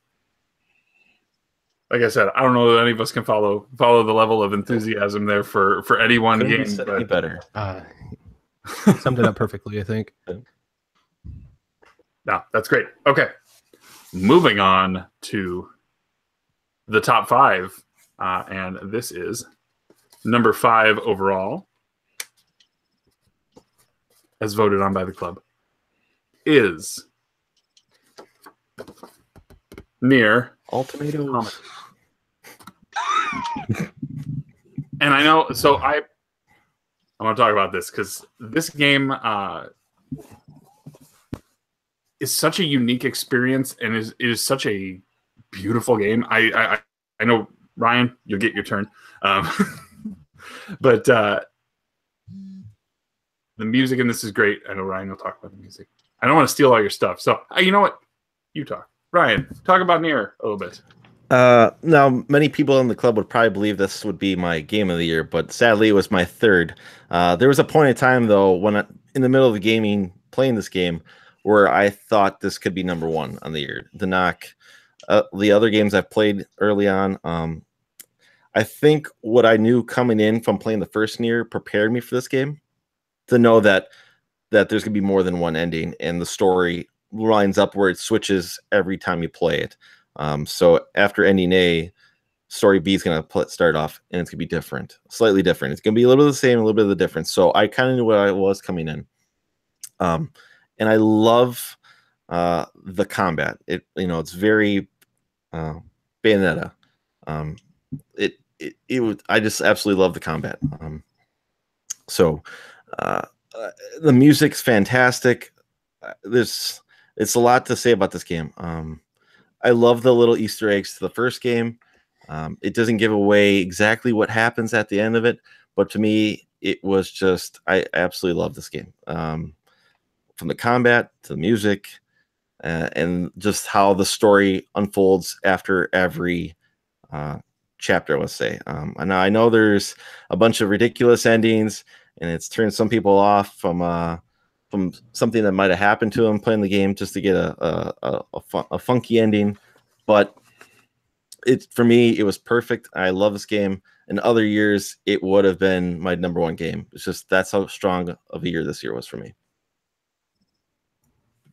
like I said, I don't know that any of us can follow the level of enthusiasm there for any one game. But any better. Summed it up perfectly, I think. No, that's great. Okay, moving on to the top 5, and this is number 5 overall, as voted on by the club, is Nier Ultimatum. And I know, so I want to talk about this because this game is such a unique experience and is such a beautiful game. I know, Ryan, you'll get your turn. But the music in this is great. I know Ryan will talk about the music. I don't want to steal all your stuff. So you know what? You talk. Ryan, talk about Nier a little bit. Now, many people in the club would probably believe this would be my game of the year, but sadly, it was my third. There was a point in time, though, when in the middle of the gaming, playing this game, where I thought this could be number one on the year. To knock the other games I've played early on, I think what I knew coming in from playing the first Nier prepared me for this game to know that there's gonna be more than one ending, and the story lines up where it switches every time you play it. So after ending A, story B is going to start off, and it's going to be different, slightly different. It's going to be a little bit of the same, a little bit of the difference. So I kind of knew what I was coming in. And I love the combat. It's very Bayonetta. I just absolutely love the combat. So the music's fantastic. It's a lot to say about this game. I love the little Easter eggs to the first game. It doesn't give away exactly what happens at the end of it, but to me, it was just, I absolutely love this game. From the combat to the music, and just how the story unfolds after every chapter, let's say. And I know there's a bunch of ridiculous endings, and it's turned some people off from something that might have happened to them playing the game just to get a funky ending. But for me, it was perfect. I love this game. In other years, it would have been my number one game. It's just that's how strong of a year this year was for me.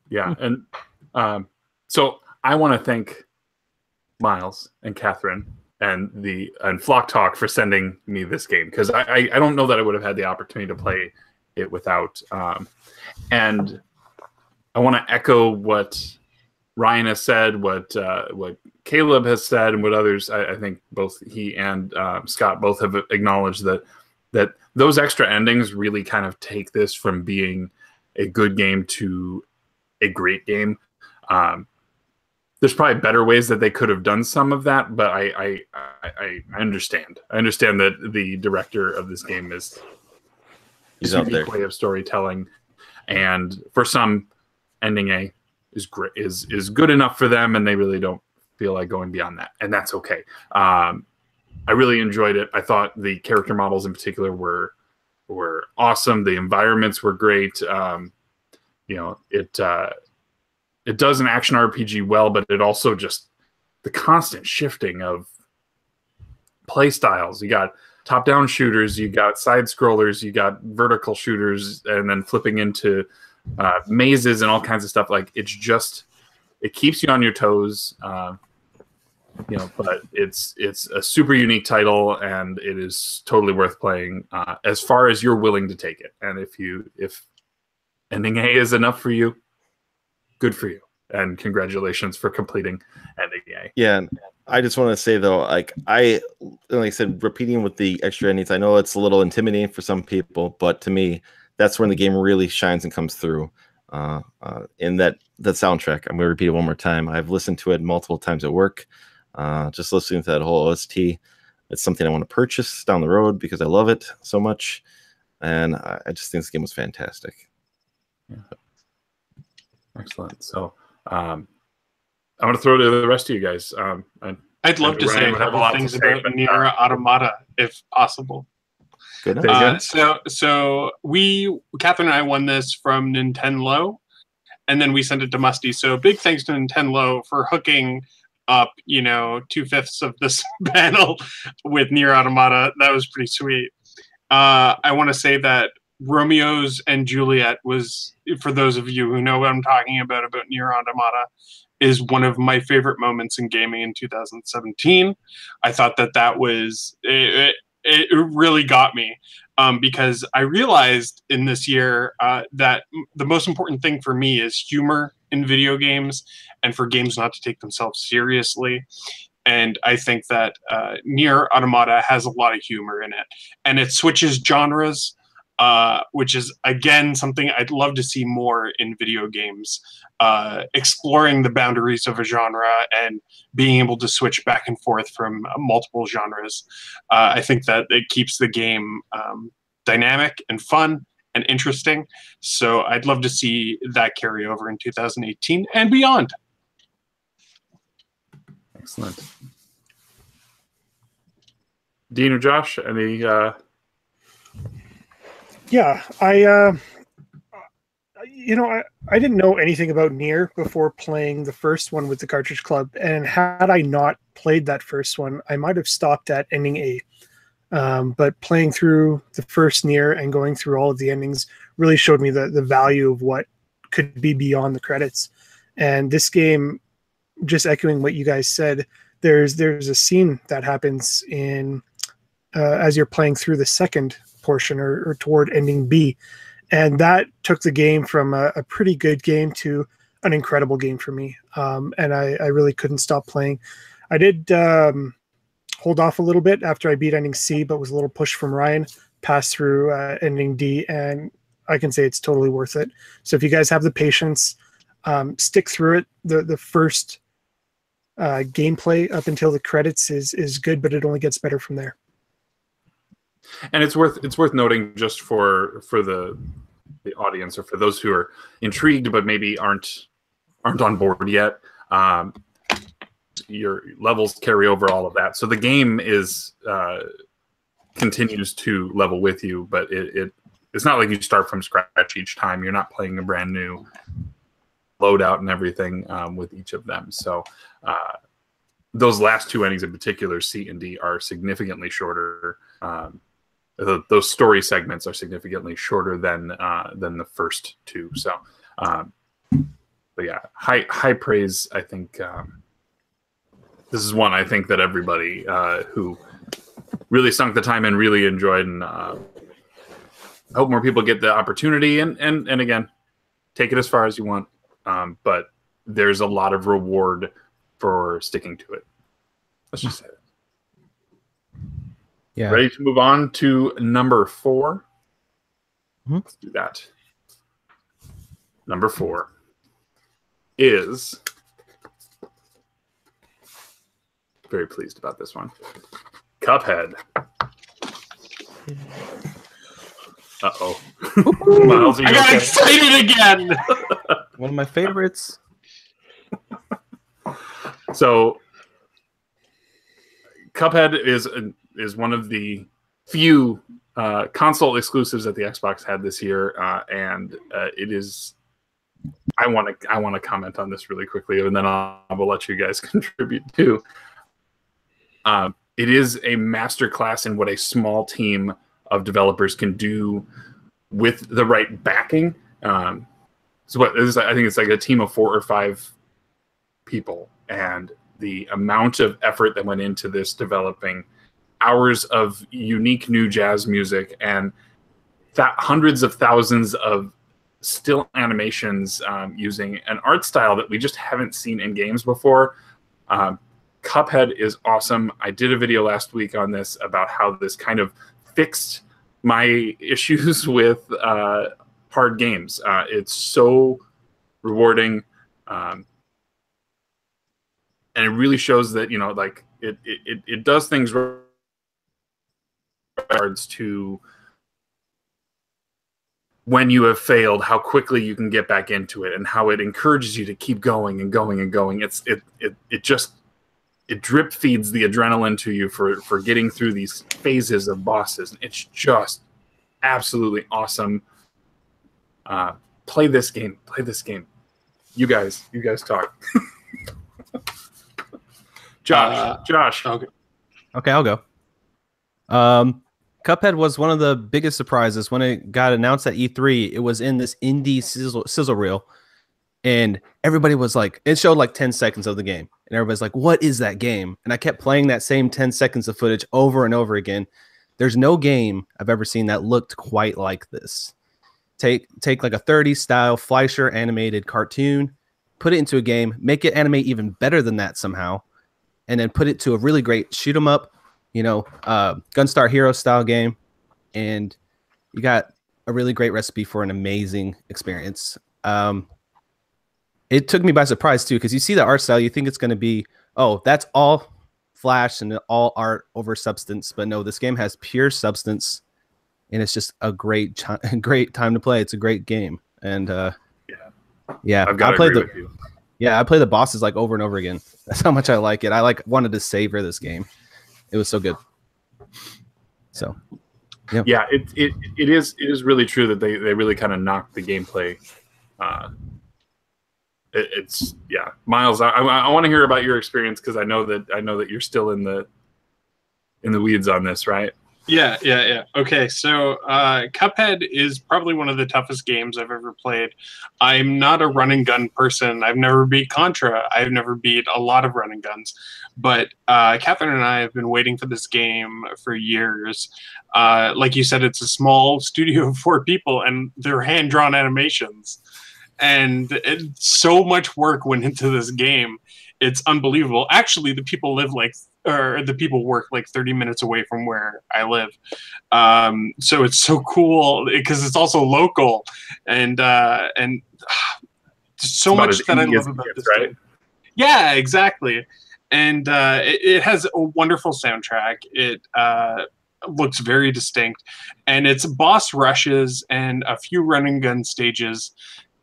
Yeah, and so I want to thank Miles and Catherine and Flock Talk for sending me this game, because I don't know that I would have had the opportunity to play it without. And I want to echo what Ryan has said, what Caleb has said, and what others. I think both he and Scott both have acknowledged that those extra endings really kind of take this from being a good game to a great game. There's probably better ways that they could have done some of that, but I understand. I understand that the director of this game is He's a out there. unique way of storytelling, and for some, ending A is great, is good enough for them, and they really don't feel like going beyond that, and that's okay. I really enjoyed it. I thought the character models in particular were awesome. The environments were great. It does an action RPG well, but it also just the constant shifting of play styles. You got top-down shooters, you got side scrollers, you got vertical shooters, and then flipping into mazes and all kinds of stuff. Like it keeps you on your toes. But it's a super unique title, and it is totally worth playing as far as you're willing to take it. And if ending A is enough for you, good for you, and congratulations for completing ending A. Yeah, I just want to say though, like I said, repeating with the extra endings, I know it's a little intimidating for some people, but to me, that's when the game really shines and comes through. In that soundtrack, I'm going to repeat it one more time. I've listened to it multiple times at work. Just listening to that whole OST, it's something I want to purchase down the road because I love it so much, and I just think this game was fantastic. Yeah. Excellent. So I want to throw it to the rest of you guys. I'd love to say a couple things about Nier Automata, if possible. Good. So Catherine and I won this from Nintendo, and then we sent it to Musty. So big thanks to Nintendo for hooking up, 2/5 of this panel with Nier Automata. That was pretty sweet. I want to say that Romeo's and Juliet was, for those of you who know what I'm talking about Nier Automata, is one of my favorite moments in gaming in 2017. I thought that was it really got me. because I realized in this year that the most important thing for me is humor in video games, and for games not to take themselves seriously. And I think that Nier Automata has a lot of humor in it, and it switches genres, which is, again, something I'd love to see more in video games, exploring the boundaries of a genre and being able to switch back and forth from multiple genres. I think that it keeps the game dynamic and fun and interesting. So I'd love to see that carry over in 2018 and beyond. Excellent. Dean or Josh, any? Yeah, I didn't know anything about Nier before playing the first one with the Cartridge Club, and had I not played that first one, I might have stopped at ending A. But playing through the first Nier and going through all of the endings really showed me the value of what could be beyond the credits. And this game, just echoing what you guys said, there's a scene that happens in as you're playing through the second portion or toward ending B, and that took the game from a pretty good game to an incredible game for me. And I really couldn't stop playing. I did hold off a little bit after I beat ending C, but was a little push from Ryan, passed through ending D, and I can say it's totally worth it. So if you guys have the patience, stick through it. The first gameplay up until the credits is good, but it only gets better from there. And it's worth noting, just for the audience, or for those who are intrigued but maybe aren't on board yet. Your levels carry over all of that, so the game is continues to level with you, but it's not like you start from scratch each time. You're not playing a brand new loadout and everything with each of them. So those last two endings in particular, C and D, are significantly shorter. Those story segments are significantly shorter than the first two. So, but yeah, high praise. I think this is one I think that everybody who really sunk the time and really enjoyed, and I hope more people get the opportunity. And again, take it as far as you want, but there's a lot of reward for sticking to it. Let's just say it. Yeah. Ready to move on to number 4? Mm-hmm. Let's do that. Number 4 is, very pleased about this one, Cuphead. Uh-oh. Miles, are you I got okay? excited again! One of my favorites. So, Cuphead is one of the few console exclusives that the Xbox had this year, and it is. I want to comment on this really quickly, and then I will let you guys contribute too. It is a masterclass in what a small team of developers can do with the right backing. So what is, I think it's like a team of 4 or 5 people, and the amount of effort that went into this, developing hours of unique new jazz music and hundreds of thousands of still animations using an art style that we just haven't seen in games before. Cuphead is awesome. I did a video last week on this about how this kind of fixed my issues with hard games. It's so rewarding, and it really shows that, like it does things in regards to when you have failed, how quickly you can get back into it, and how it encourages you to keep going and going and going. It drip feeds the adrenaline to you for getting through these phases of bosses. It's just absolutely awesome. Play this game. Play this game. You guys talk. Josh. Okay, I'll go. Cuphead was one of the biggest surprises when it got announced at E3. It was in this indie sizzle reel, and everybody was like, it showed like 10 seconds of the game, and everybody's like, what is that game? And I kept playing that same 10 seconds of footage over and over again. there's no game I've ever seen that looked quite like this. Take like a 30s style Fleischer animated cartoon, put it into a game, make it animate even better than that somehow, and then put it to a really great shoot 'em up, Gunstar Hero style game, and you got a really great recipe for an amazing experience. It took me by surprise too, because you see the art style, you think it's going to be, oh, that's all flash and all art over substance, but no, this game has pure substance, and it's just a great time to play. It's a great game, and yeah, I've got to agree with you. Yeah, I play the bosses like over and over again. That's how much I like it. I wanted to savor this game. It was so good. So, yeah, it is really true that they really kind of knocked the gameplay. It's Miles. I want to hear about your experience, because I know that you're still in the weeds on this, right? Yeah. Okay, so Cuphead is probably one of the toughest games I've ever played. I'm not a run and gun person. I've never beat Contra. I've never beat a lot of run and guns. But Catherine and I have been waiting for this game for years. Like you said, it's a small studio of 4 people, and they're hand-drawn animations. And so much work went into this game. It's unbelievable. Actually, the people work like 30 minutes away from where I live. So it's so cool because it's also local, and so much that I love about this game. Yeah, exactly. And it has a wonderful soundtrack. It looks very distinct, and it's boss rushes and a few run and gun stages.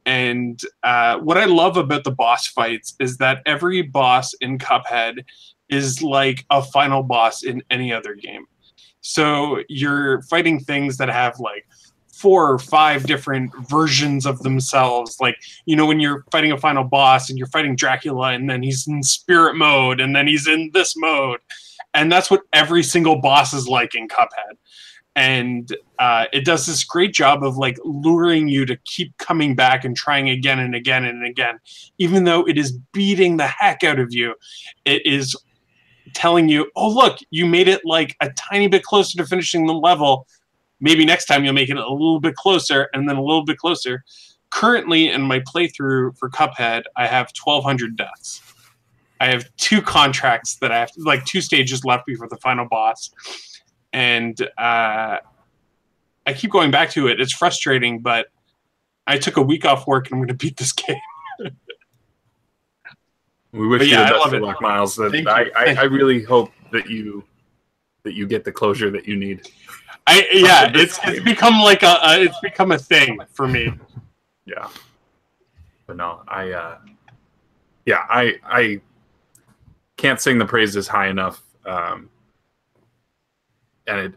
And what I love about the boss fights is that every boss in Cuphead is like a final boss in any other game. So you're fighting things that have like 4 or 5 different versions of themselves. Like, when you're fighting a final boss and you're fighting Dracula, and then he's in spirit mode, and then he's in this mode. And that's what every single boss is like in Cuphead. And it does this great job of like luring you to keep coming back and trying again and again and again. Even though it is beating the heck out of you, it is telling you, oh, look, you made it like a tiny bit closer to finishing the level. Maybe next time you'll make it a little bit closer, and then a little bit closer. Currently, in my playthrough for Cuphead, I have 1,200 deaths. I have 2 contracts that I have, like 2 stages left before the final boss. And I keep going back to it. It's frustrating, but I took a week off work, and I'm going to beat this game. We wish you the best of luck, Miles. I really hope that you get the closure that you need. It's become like it's become a thing for me. Yeah, but no, I can't sing the praises high enough. And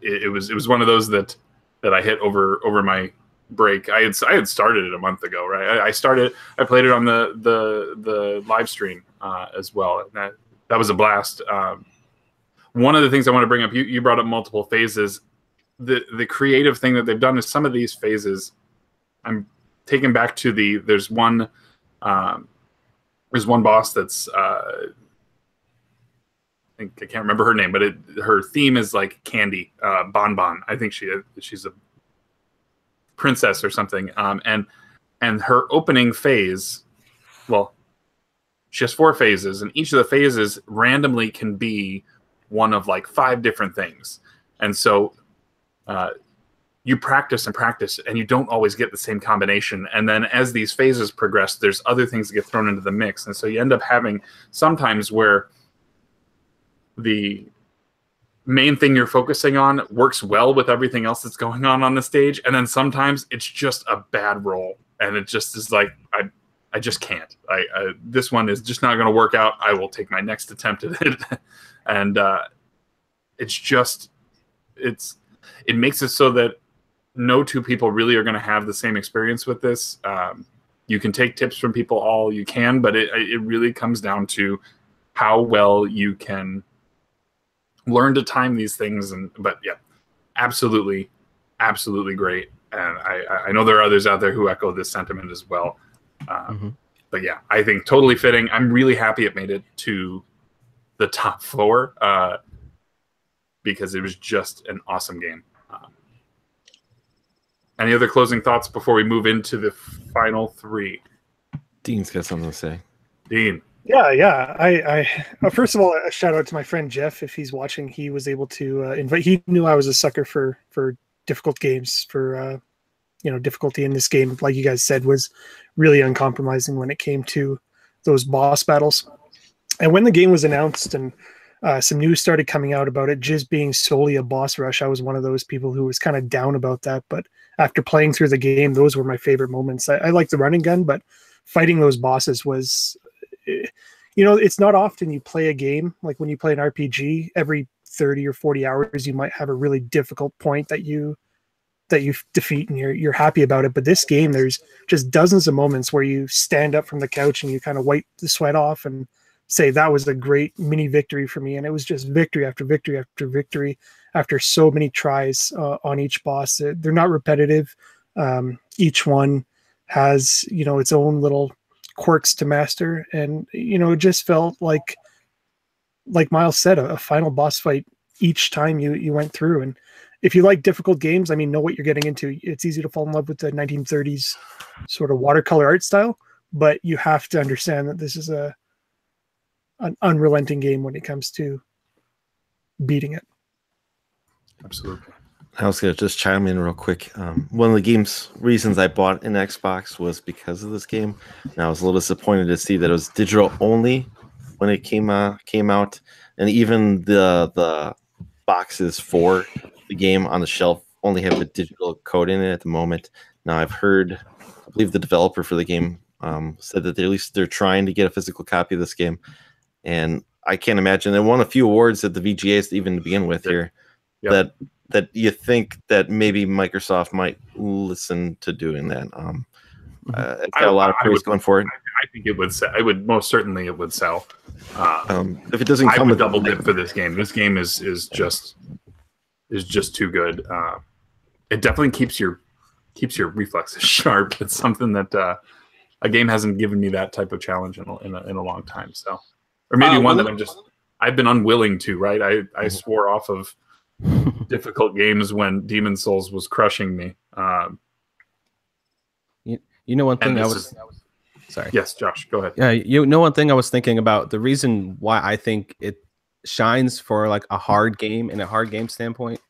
it was one of those that I hit over my break. I had started it a month ago, right? I played it on the live stream as well. And that was a blast. One of the things I want to bring up, you brought up multiple phases. The creative thing that they've done is some of these phases, I'm taken back to there's one boss that's I can't remember her name, but her theme is like candy, Bonbon. I think she's a princess or something. And her opening phase, well, she has 4 phases, and each of the phases randomly can be one of like 5 different things. And so you practice and practice, and you don't always get the same combination. And then as these phases progress, there's other things that get thrown into the mix. And so you end up having sometimes where the main thing you're focusing on works well with everything else that's going on the stage, and then sometimes it's just a bad roll, and it just is like I just can't. This one is just not going to work out. I will take my next attempt at it, and it makes it so that no 2 people really are going to have the same experience with this. You can take tips from people all you can, but it really comes down to how well you can learn to time these things. But yeah, absolutely great. And I know there are others out there who echo this sentiment as well. But yeah, I think totally fitting. I'm really happy it made it to the top 4. because it was just an awesome game. Any other closing thoughts before we move into the final three? Dean's got something to say. Dean. Yeah. I first of all, a shout out to my friend Jeff. If he's watching, he was able to invite. He knew I was a sucker for difficult games. For difficulty in this game, like you guys said, was really uncompromising when it came to those boss battles. And when the game was announced and some news started coming out about it just being solely a boss rush, I was one of those people who was kind of down about that. But after playing through the game, those were my favorite moments. I like the run and gun, but fighting those bosses was, it's not often you play a game, like when you play an RPG, every 30 or 40 hours, you might have a really difficult point that you defeat and you're happy about it. But this game, there's just dozens of moments where you stand up from the couch and you kind of wipe the sweat off and say that was a great mini victory for me. And it was just victory after victory after victory after so many tries on each boss. They're not repetitive. Each one has, its own little quirks to master. And, it just felt like Miles said, a final boss fight each time you went through. And if you like difficult games, know what you're getting into. It's easy to fall in love with the 1930s sort of watercolor art style, but you have to understand that this is an unrelenting game when it comes to beating it. Absolutely. I was going to just chime in real quick. One of the game's reasons I bought an Xbox was because of this game. And I was a little disappointed to see that it was digital only when it came out. And even the boxes for the game on the shelf only have the digital code in it at the moment. Now I've heard, I believe the developer for the game said that at least they're trying to get a physical copy of this game. And I can't imagine. They won a few awards at the VGAs even to begin with here. Yep. That you think that maybe Microsoft might listen to doing that. It's got a lot of praise going for it. I think it would sell. It would most certainly it would sell. If it doesn't come, I would with double dip for this game. This game is just too good. It definitely keeps your reflexes sharp. It's something that a game hasn't given me that type of challenge in a long time. So, or maybe one that I've been unwilling to. Right, I swore off of difficult games when Demon Souls was crushing me. One thing I was sorry. Yes, Josh, go ahead. Yeah, one thing I was thinking about, the reason why I think it shines for like a hard game and a hard game standpoint.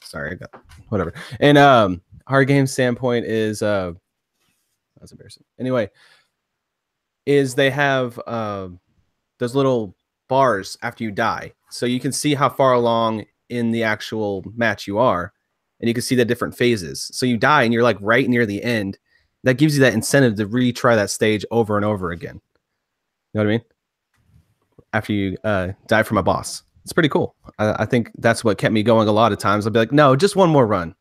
Sorry, I got whatever. And hard game standpoint is that's embarrassing. Anyway, is they have those little bars after you die, so you can see how far along in the actual match you are, and you can see the different phases. So you die and you're like right near the end. That gives you that incentive to retry that stage over and over again. You know what I mean? After you die from a boss. It's pretty cool. I think that's what kept me going a lot of times. I'll be like, no, just one more run.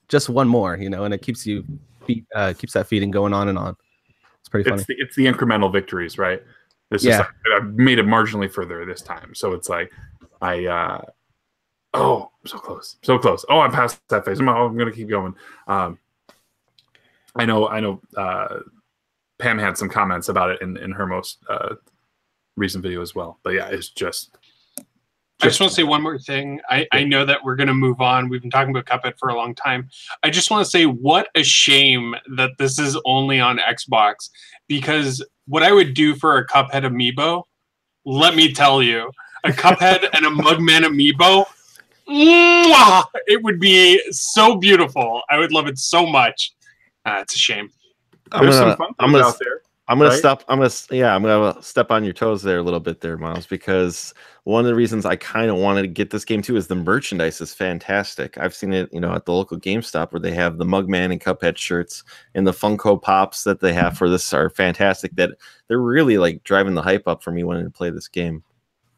Just one more, and it keeps keeps that feeding going on and on. It's pretty funny. It's the incremental victories, right? This is like, I made it marginally further this time. So it's like oh, so close. Oh, I'm past that phase. I'm going to keep going. I know Pam had some comments about it in her most recent video as well. But yeah, it's just I just want to say one more thing. I know that we're going to move on. We've been talking about Cuphead for a long time. I just want to say what a shame that this is only on Xbox, because what I would do for a Cuphead amiibo, let me tell you, a Cuphead and a Mugman amiibo, it would be so beautiful. I would love it so much. It's a shame. There's some fun things out there. I'm gonna step on your toes there a little bit there, Miles, because one of the reasons I kind of wanted to get this game too is the merchandise is fantastic. I've seen it, at the local GameStop where they have the Mugman and Cuphead shirts, and the Funko Pops that they have for this are fantastic. That they're really like driving the hype up for me wanting to play this game.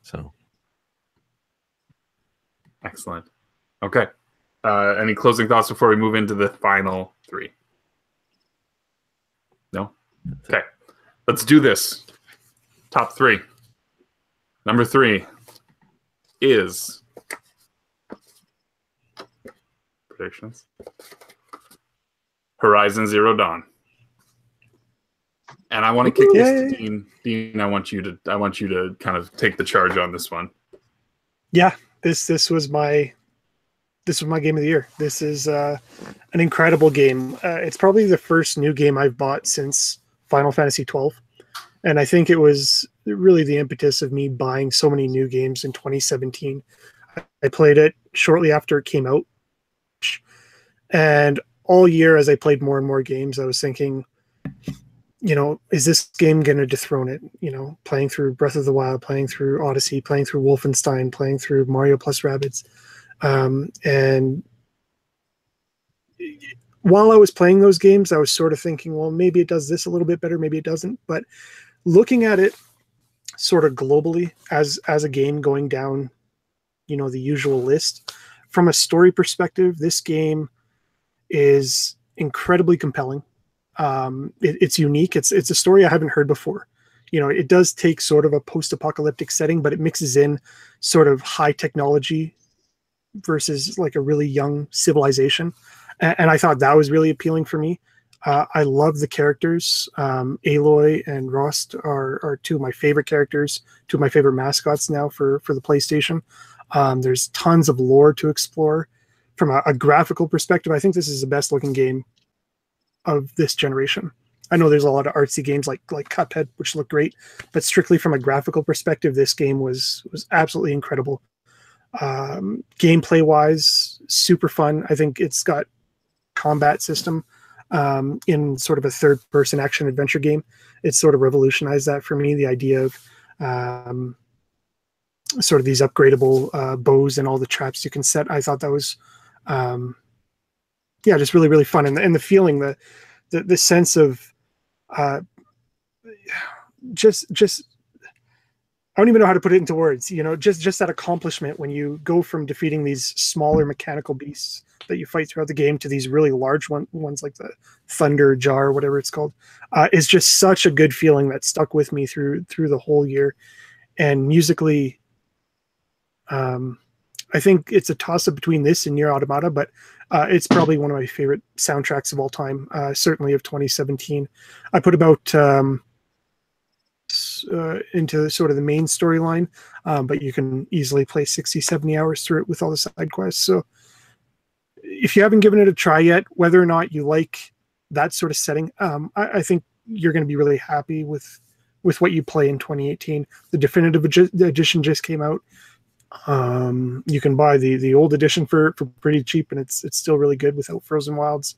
So excellent. Okay. Any closing thoughts before we move into the final three? No? Okay. Let's do this. Top three. Number 3 is predictions. Horizon Zero Dawn. And I want to kick this to Dean. Dean, I want you to kind of take the charge on this one. Yeah. This was my game of the year. This is an incredible game. It's probably the first new game I've bought since Final Fantasy 12, and I think it was really the impetus of me buying so many new games in 2017. I played it shortly after it came out, and all year as I played more and more games, I was thinking, is this game going to dethrone it? Playing through Breath of the Wild, playing through Odyssey, playing through Wolfenstein, playing through Mario plus Rabbids. And while I was playing those games, I was sort of thinking, well, maybe it does this a little bit better, maybe it doesn't. But looking at it sort of globally as a game going down, the usual list, from a story perspective, this game is incredibly compelling. It's unique. It's a story I haven't heard before. It does take sort of a post-apocalyptic setting, but it mixes in sort of high technology versus like a really young civilization. And I thought that was really appealing for me. I love the characters. Aloy and Rost are two of my favorite characters, two of my favorite mascots now for the PlayStation. There's tons of lore to explore. From a graphical perspective, I think this is the best looking game of this generation. I know there's a lot of artsy games like Cuphead, which look great, but strictly from a graphical perspective, this game was absolutely incredible. Gameplay wise, super fun. I think it's got combat system in sort of a third person action adventure game. It's sort of revolutionized that for me, the idea of sort of these upgradable bows and all the traps you can set. I thought that was just really, really fun. And the feeling, the sense of just I don't even know how to put it into words, just that accomplishment when you go from defeating these smaller mechanical beasts that you fight throughout the game to these really large ones like the Thunder Jar or whatever it's called, is just such a good feeling that stuck with me through the whole year. And musically, I think it's a toss-up between this and Nier Automata, but it's probably one of my favorite soundtracks of all time, certainly of 2017. I put about into sort of the main storyline, but you can easily play 60, 70 hours through it with all the side quests. So if you haven't given it a try yet, whether or not you like that sort of setting, I think you're going to be really happy with what you play in 2018. The definitive edition just came out. You can buy the old edition for pretty cheap, and it's still really good without Frozen Wilds.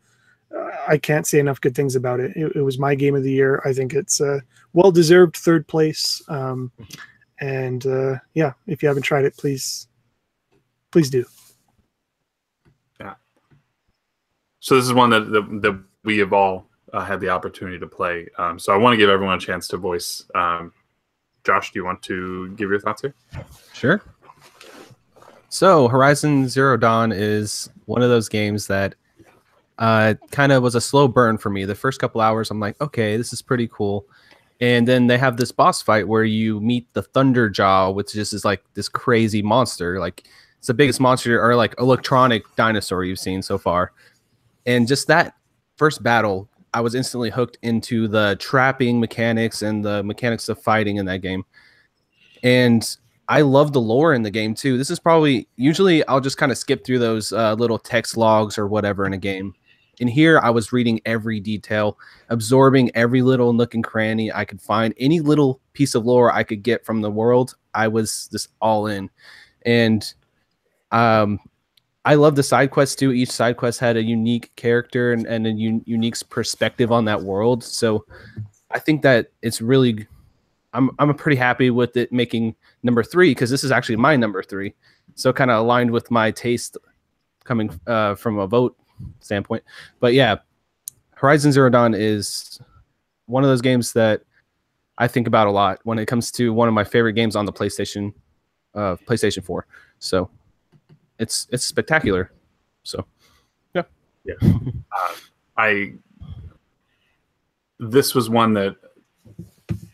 I can't say enough good things about it. It was my game of the year. I think it's a well-deserved third place. If you haven't tried it, please do. Yeah. So this is one that we have all had the opportunity to play. So I want to give everyone a chance to voice. Josh, do you want to give your thoughts here? Sure. So Horizon Zero Dawn is one of those games that kind of was a slow burn for me. The first couple hours, I'm like, okay, this is pretty cool. And then they have this boss fight where you meet the Thunder Jaw, which just is like this crazy monster. Like it's the biggest monster or like electronic dinosaur you've seen so far. And just that first battle, I was instantly hooked into the trapping mechanics and the mechanics of fighting in that game. And I love the lore in the game too. This is probably, usually I'll just kind of skip through those little text logs or whatever in a game. And here I was reading every detail, absorbing every little nook and cranny I could find. Any little piece of lore I could get from the world, I was just all in. And I love the side quests too. Each side quest had a unique character and a unique perspective on that world. So I think that it's really, I'm pretty happy with it making number 3, because this is actually my number 3. So kind of aligned with my taste coming from a vote standpoint. But yeah, Horizon Zero Dawn is one of those games that I think about a lot when it comes to one of my favorite games on the PlayStation 4. So it's spectacular. So yeah. This was one that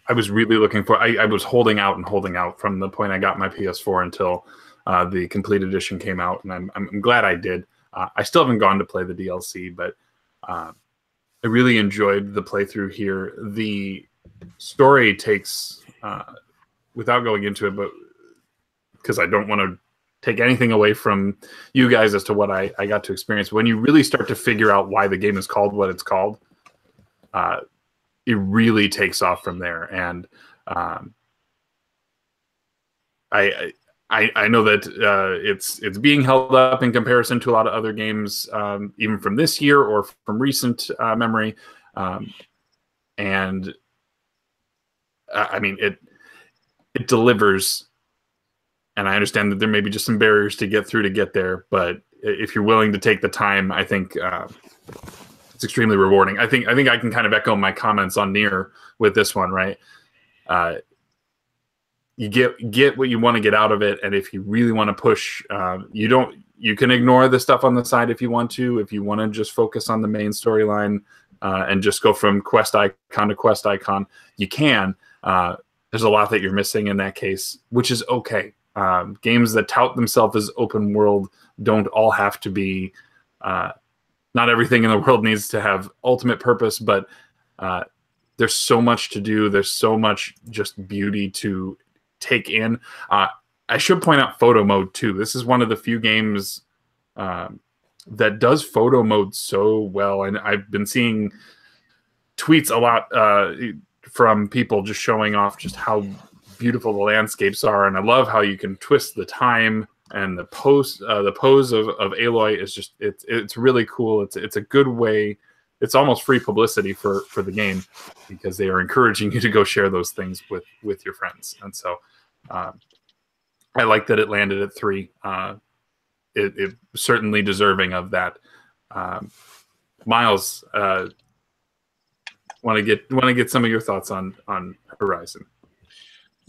I was really looking for. I was holding out from the point I got my PS4 until the complete edition came out, and I'm glad I did. I still haven't gone to play the DLC, but I really enjoyed the playthrough here. The story takes, without going into it, but because I don't want to take anything away from you guys as to what I got to experience. When you really start to figure out why the game is called what it's called, it really takes off from there. And I know that it's being held up in comparison to a lot of other games, even from this year or from recent memory. And I mean, it delivers. And I understand that there may be just some barriers to get through to get there, but if you're willing to take the time, I think it's extremely rewarding. I think I can kind of echo my comments on Nier with this one, right? You get what you want to get out of it, and if you really want to push, you can ignore the stuff on the side if you want to. If you want to just focus on the main storyline and just go from quest icon to quest icon, you can. There's a lot that you're missing in that case, which is okay. Games that tout themselves as open world don't all have to be. Not everything in the world needs to have ultimate purpose, but there's so much to do. There's so much just beauty to take in. I should point out photo mode too. This is one of the few games that does photo mode so well, and I've been seeing tweets a lot from people just showing off just how beautiful the landscapes are, and I love how you can twist the time, and the pose of Aloy is just it's really cool. It's a good way. It's almost free publicity for the game because they are encouraging you to go share those things with your friends, and so I like that it landed at 3. It certainly deserving of that. Miles, want to get some of your thoughts on Horizon.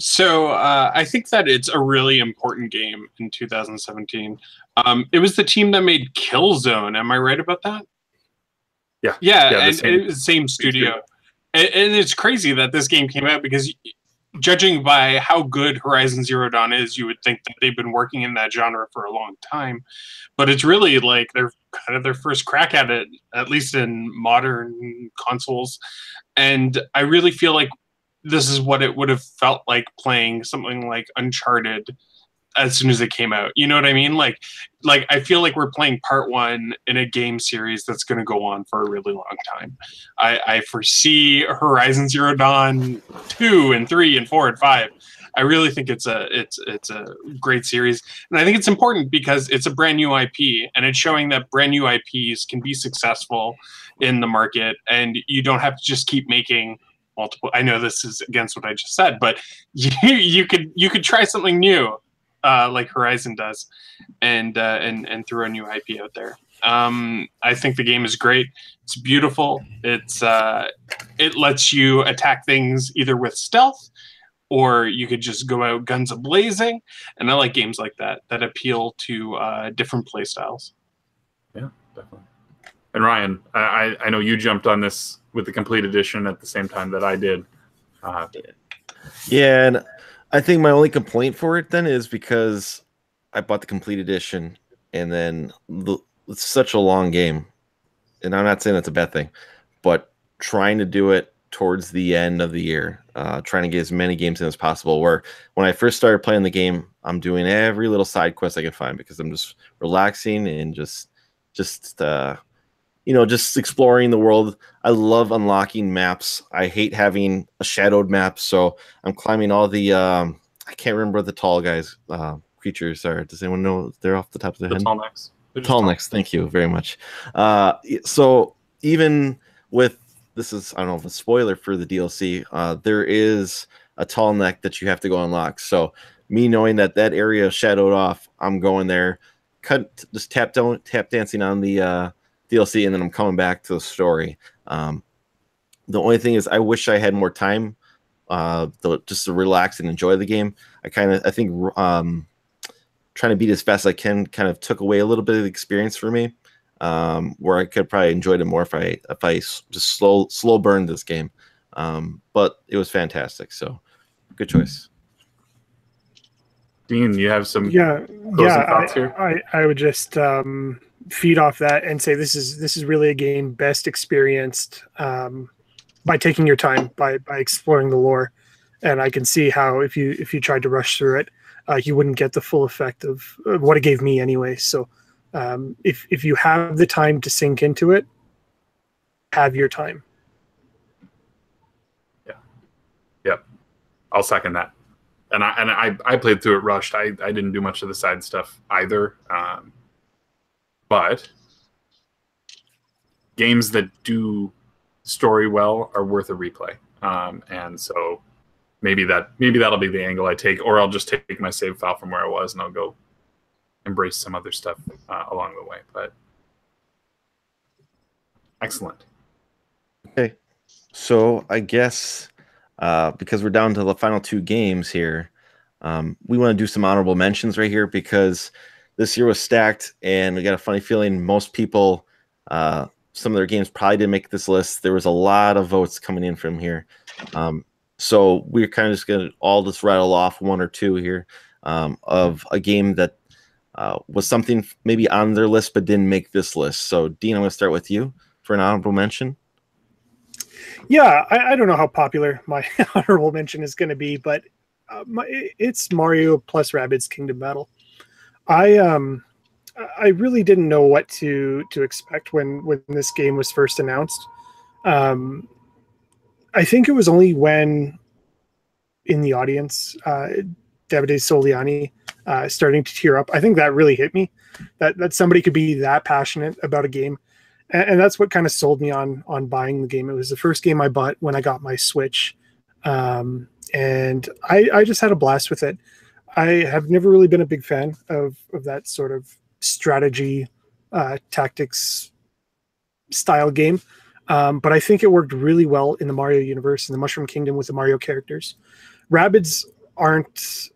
So I think that it's a really important game in 2017. It was the team that made Killzone. Am I right about that? Yeah, and it was the same studio. And it's crazy that this game came out because judging by how good Horizon Zero Dawn is, you would think that they've been working in that genre for a long time. But it's really like they're kind of their first crack at it, at least in modern consoles. And I really feel like this is what it would have felt like playing something like Uncharted as soon as it came out. You know what I mean? Like I feel like we're playing part 1 in a game series that's going to go on for a really long time. I foresee Horizon Zero Dawn 2 and 3 and 4 and 5. I really think it's a great series, and I think it's important because it's a brand new IP, and it's showing that brand new IPs can be successful in the market, and you don't have to just keep making multiple. I know this is against what I just said, but you could try something new, like Horizon does, and throw a new IP out there. I think the game is great. It's beautiful. It lets you attack things either with stealth, or you could just go out guns a-blazing. And I like games like that appeal to different play styles. Yeah, definitely. And Ryan, I know you jumped on this with the complete edition at the same time that I did. Yeah, and I think my only complaint for it then is because I bought the complete edition, and then it's such a long game. And I'm not saying that's a bad thing, but trying to do it towards the end of the year, trying to get as many games in as possible, where when I first started playing the game, I'm doing every little side quest I can find because I'm just relaxing and just exploring the world. I love unlocking maps. I hate having a shadowed map, so I'm climbing all the I can't remember what the tall guys creatures are. Does anyone know? They're off the top of their head. Tall necks. Tall necks. Thank you very much. So even with this is, I don't know if it's a spoiler for the DLC, there is a tall neck that you have to go unlock. So me knowing that area is shadowed off, I'm going there, just tap dancing on the DLC, and then I'm coming back to the story. The only thing is I wish I had more time just to relax and enjoy the game. I think trying to beat as fast as I can kind of took away a little bit of the experience for me, where I could probably enjoyed it more if I just slow burned this game. But it was fantastic, so good choice. Dean, you have some thoughts here? I would just feed off that and say this is really a game best experienced by taking your time, by exploring the lore. And I can see how if you tried to rush through it, you wouldn't get the full effect of what it gave me anyway. So if you have the time to sink into it, have your time. Yeah. Yep. I'll second that. And I played through it rushed. I didn't do much of the side stuff either. But games that do story well are worth a replay. And so maybe that'll be the angle I take, or I'll just take my save file from where I was and I'll go embrace some other stuff along the way. But excellent. Okay, so I guess because we're down to the final 2 games here, we want to do some honorable mentions right here because this year was stacked, and we got a funny feeling most people, some of their games probably didn't make this list. There was a lot of votes coming in from here. So we're kind of just going to all just rattle off 1 or 2 here of a game that was something maybe on their list but didn't make this list. So, Dean, I'm going to start with you for an honorable mention. Yeah, I don't know how popular my honorable mention is going to be, but it's Mario plus Rabbids Kingdom Battle. I really didn't know what to expect when this game was first announced. I think it was only when in the audience, Davide Soliani starting to tear up. I think that really hit me, that somebody could be that passionate about a game. And that's what kind of sold me on buying the game. It was the first game I bought when I got my Switch. And I just had a blast with it. I have never really been a big fan of that sort of strategy, tactics style game. But I think it worked really well in the Mario universe, in the Mushroom Kingdom with the Mario characters. Rabbids aren't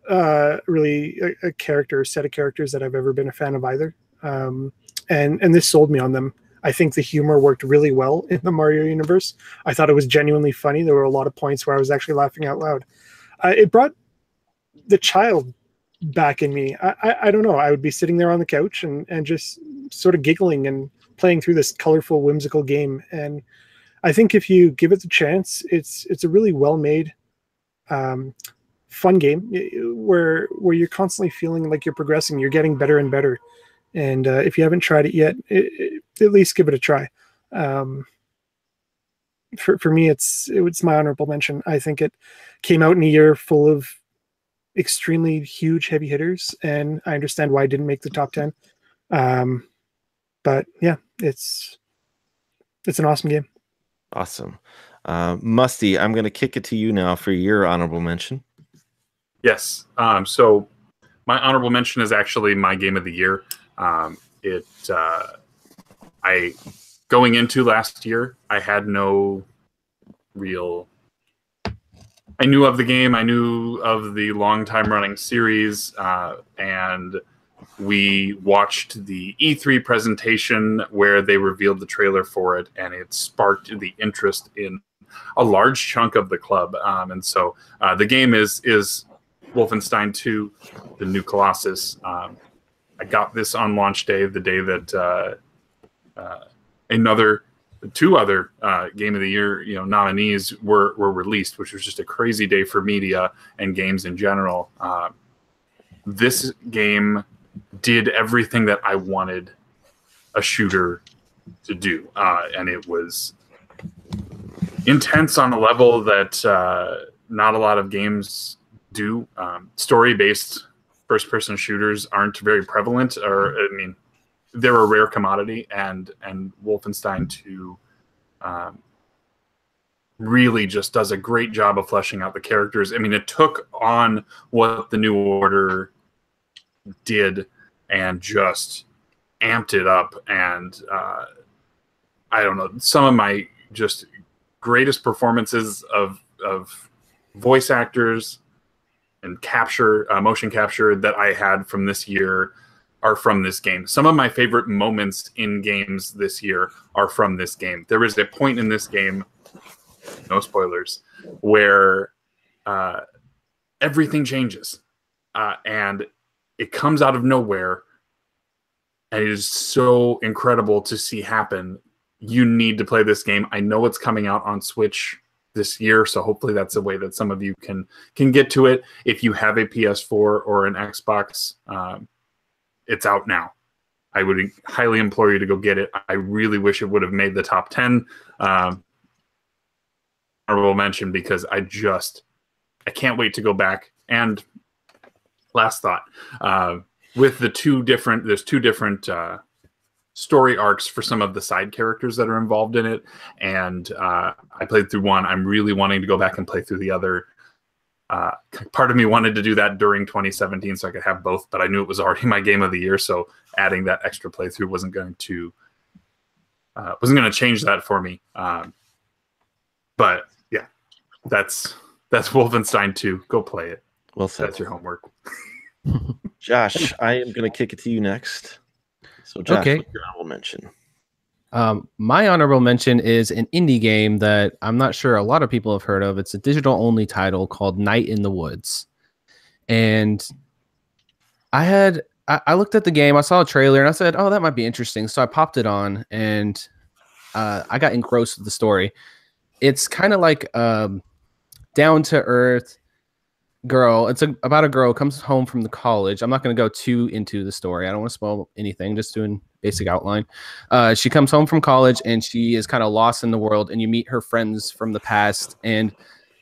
really a set of characters that I've ever been a fan of either. And this sold me on them. I think the humor worked really well in the Mario universe. I thought it was genuinely funny. There were a lot of points where I was actually laughing out loud. It brought the child back in me. I don't know. I would be sitting there on the couch and just sort of giggling and playing through this colorful, whimsical game. And I think if you give it the chance, it's a really well-made, fun game where you're constantly feeling like you're progressing. You're getting better and better. And if you haven't tried it yet, at least give it a try. For me, it's my honorable mention. I think it came out in a year full of extremely huge heavy hitters, and I understand why it didn't make the top 10. But yeah, it's an awesome game. Awesome. Musty, I'm going to kick it to you now for your honorable mention. Yes. So my honorable mention is actually my game of the year. Going into last year, I had no real. I knew of the game. I knew of the long time running series, and we watched the E3 presentation where they revealed the trailer for it, and it sparked the interest in a large chunk of the club. And so the game is Wolfenstein 2, the New Colossus. I got this on launch day, the day that two other Game of the Year nominees were released, which was just a crazy day for media and games in general. This game did everything that I wanted a shooter to do, and it was intense on a level that not a lot of games do. Story-based first-person shooters aren't very prevalent, or I mean, they're a rare commodity, and Wolfenstein 2 really just does a great job of fleshing out the characters. I mean, it took on what the New Order did and just amped it up, and I don't know, some of my just greatest performances of voice actors and motion capture that I had from this year are from this game. Some of my favorite moments in games this year are from this game. There is a point in this game, no spoilers, where everything changes, and it comes out of nowhere, and it is so incredible to see happen. You need to play this game. I know it's coming out on Switch this year. So hopefully that's a way that some of you can get to it. If you have a PS4 or an Xbox, it's out now. I would highly implore you to go get it. I really wish it would have made the top 10. Honorable mention, because I can't wait to go back. And last thought, with there's two different story arcs for some of the side characters that are involved in it. And I played through one. I'm really wanting to go back and play through the other. Part of me wanted to do that during 2017 so I could have both, but I knew it was already my game of the year, so adding that extra playthrough wasn't going to change that for me. But yeah, that's Wolfenstein 2. Go play it. Well said. That's your homework. Josh, I am going to kick it to you next. So Josh, Okay. what's your honorable mention? My honorable mention is an indie game that I'm not sure a lot of people have heard of. It's a digital-only title called Night in the Woods. And I looked at the game, I saw a trailer, and I said, oh, that might be interesting. So I popped it on, and I got engrossed with the story. It's kind of like down-to-earth girl. It's about a girl who comes home from the college. I'm not going to go too into the story. I don't want to spoil anything, just doing basic outline. She comes home from college and she is kind of lost in the world, and you meet her friends from the past, and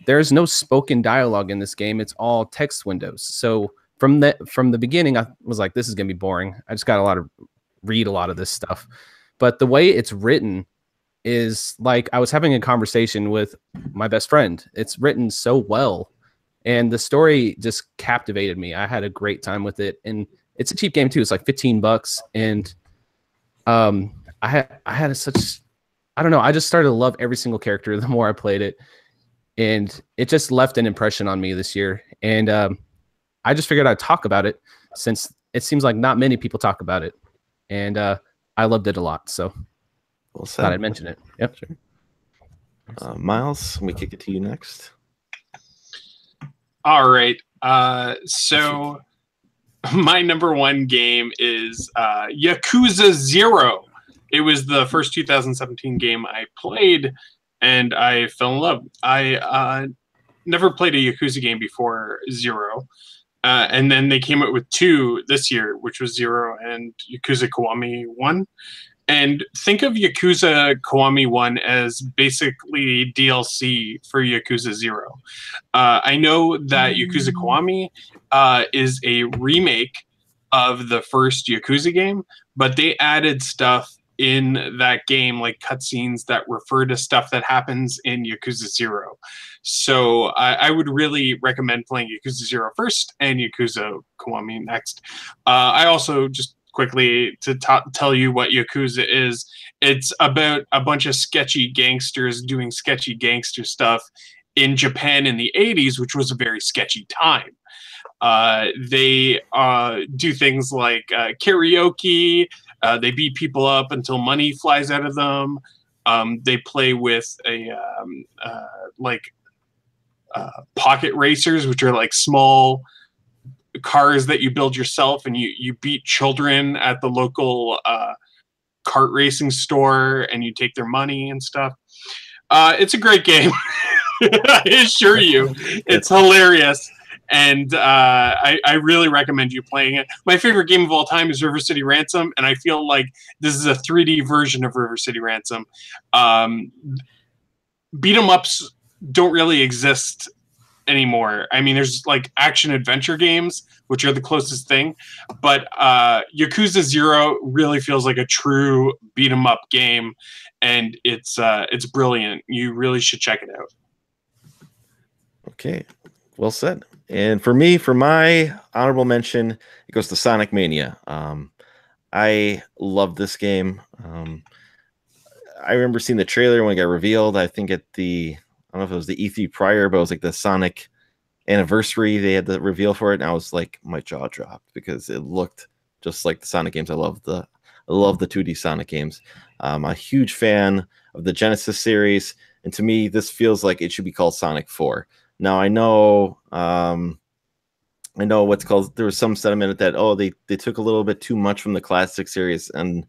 there's no spoken dialogue in this game. It's all text windows. So from the beginning, I was like, this is going to be boring. I just got read a lot of this stuff. But the way it's written is like I was having a conversation with my best friend. It's written so well. And the story just captivated me. I had a great time with it. And it's a cheap game too. It's like $15. And I had such, I don't know. I just started to love every single character the more I played it. And it just left an impression on me this year. And I just figured I'd talk about it since it seems like not many people talk about it. And I loved it a lot. So Well thought said. I'd mention it. Yep. Sure. Miles, we kick it to you next. All right. So my number one game is Yakuza 0. It was the first 2017 game I played, and I fell in love. I never played a Yakuza game before 0. And then they came out with 2 this year, which was 0 and Yakuza Kiwami 1. And think of Yakuza Kiwami 1 as basically DLC for Yakuza 0. I know that Yakuza Kiwami is a remake of the first Yakuza game, but they added stuff in that game, like cutscenes that refer to stuff that happens in Yakuza 0. So I would really recommend playing Yakuza 0 first and Yakuza Kiwami next. I also just quickly to tell you what Yakuza is. It's about a bunch of sketchy gangsters doing sketchy gangster stuff in Japan in the 80s, which was a very sketchy time. They do things like karaoke. They beat people up until money flies out of them. They play with pocket racers, which are like small cars that you build yourself, and you beat children at the local kart racing store, and you take their money and stuff. It's a great game. I assure you, it's hilarious. And I really recommend you playing it. My favorite game of all time is River City Ransom, and I feel like this is a 3D version of River City Ransom. Beat 'em ups don't really exist anymore. I mean, there's like action adventure games, which are the closest thing, but Yakuza 0 really feels like a true beat 'em up game, and it's brilliant. You really should check it out. Okay, well said. And for me, for my honorable mention, it goes to Sonic Mania. I love this game. I remember seeing the trailer when it got revealed. I think at I don't know if it was the E3 prior, but it was like the Sonic anniversary. They had the reveal for it, and I was like, my jaw dropped because it looked just like the Sonic games. I love the 2D Sonic games. I'm a huge fan of the Genesis series, and to me, this feels like it should be called Sonic 4. Now I know what's called. There was some sentiment that they took a little bit too much from the classic series, and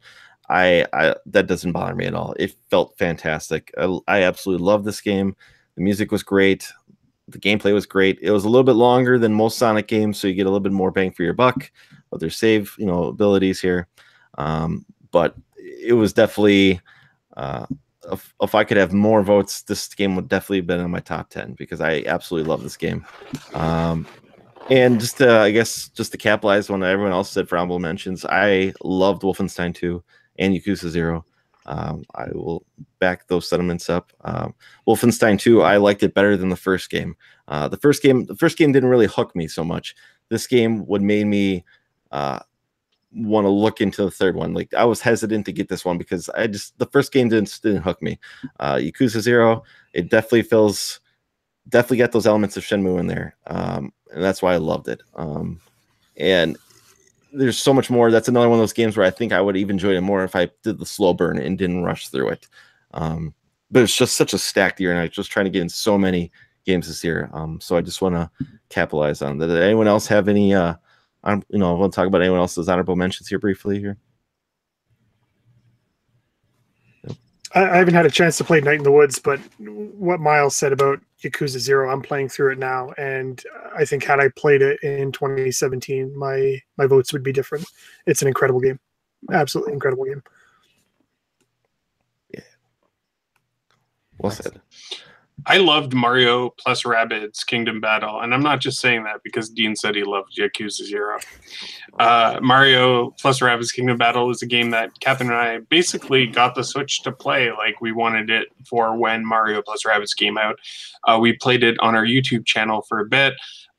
I that doesn't bother me at all. It felt fantastic. I absolutely love this game. The music was great. The gameplay was great. It was a little bit longer than most Sonic games, so you get a little bit more bang for your buck. But there's save, abilities here. But it was definitely, if I could have more votes, this game would definitely have been in my top 10 because I absolutely love this game. And just to capitalize on what everyone else said for honorable mentions, I loved Wolfenstein 2 and Yakuza 0. I will back those sentiments up. Wolfenstein 2, I liked it better than the first game. The first game didn't really hook me so much. This game would made me want to look into the third one. Like I was hesitant to get this one because the first game didn't hook me. Yakuza 0, it definitely got those elements of Shenmue in there, and that's why I loved it. And there's so much more. That's another one of those games where I think I would even enjoy it more if I did the slow burn and didn't rush through it. But it's just such a stacked year, and I'm just trying to get in so many games this year. So I just want to capitalize on that. Did anyone else have any? I want to talk about anyone else's honorable mentions here briefly here. I haven't had a chance to play Night in the Woods, but what Miles said about Yakuza 0, I'm playing through it now, and I think had I played it in 2017, my votes would be different. It's an incredible game. Absolutely incredible game. Yeah. Well said. I loved Mario plus Rabbids Kingdom Battle, and I'm not just saying that because Dean said he loved Yakuza 0. Mario plus Rabbids Kingdom Battle is a game that Catherine and I basically got the Switch to play like we wanted it for when Mario plus Rabbids came out. We played it on our YouTube channel for a bit.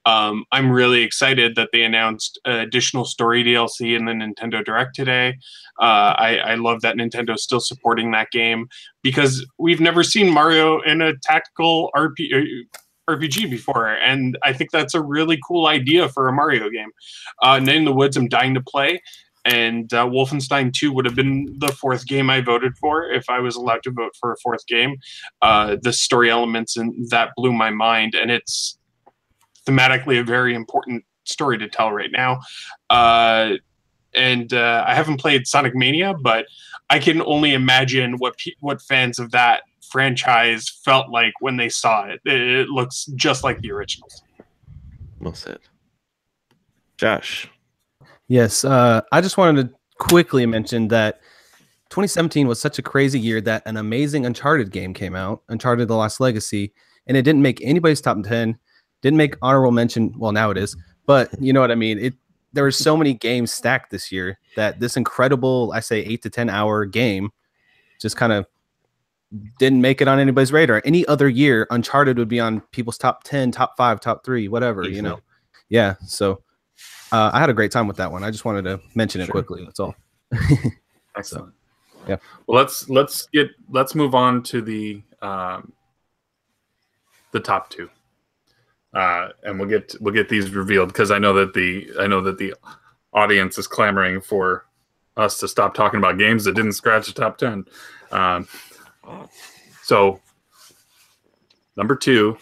I'm really excited that they announced additional story DLC in the Nintendo Direct today. I love that Nintendo's still supporting that game because we've never seen Mario in a tactical RPG before, and I think that's a really cool idea for a Mario game. Night in the Woods, I'm dying to play, and Wolfenstein 2 would have been the fourth game I voted for if I was allowed to vote for a fourth game. The story elements and that blew my mind, and it's thematically a very important story to tell right now. And I haven't played Sonic Mania, but I can only imagine what fans of that franchise felt like when they saw it. It looks just like the originals. Well said. Josh. Yes, I just wanted to quickly mention that 2017 was such a crazy year that an amazing Uncharted game came out, Uncharted: The Lost Legacy, and it didn't make anybody's top 10. Didn't make honorable mention. Well, now it is, but you know what I mean. There were so many games stacked this year that this incredible, I say 8 to 10 hour game just kind of didn't make it on anybody's radar. Any other year, Uncharted would be on people's top 10, top 5, top 3, whatever, Easily. Yeah. So I had a great time with that one. I just wanted to mention it quickly. That's all. Excellent. So, yeah. Well, let's move on to the top 2. And we'll get these revealed because I know that the audience is clamoring for us to stop talking about games that didn't scratch the top 10. So number 2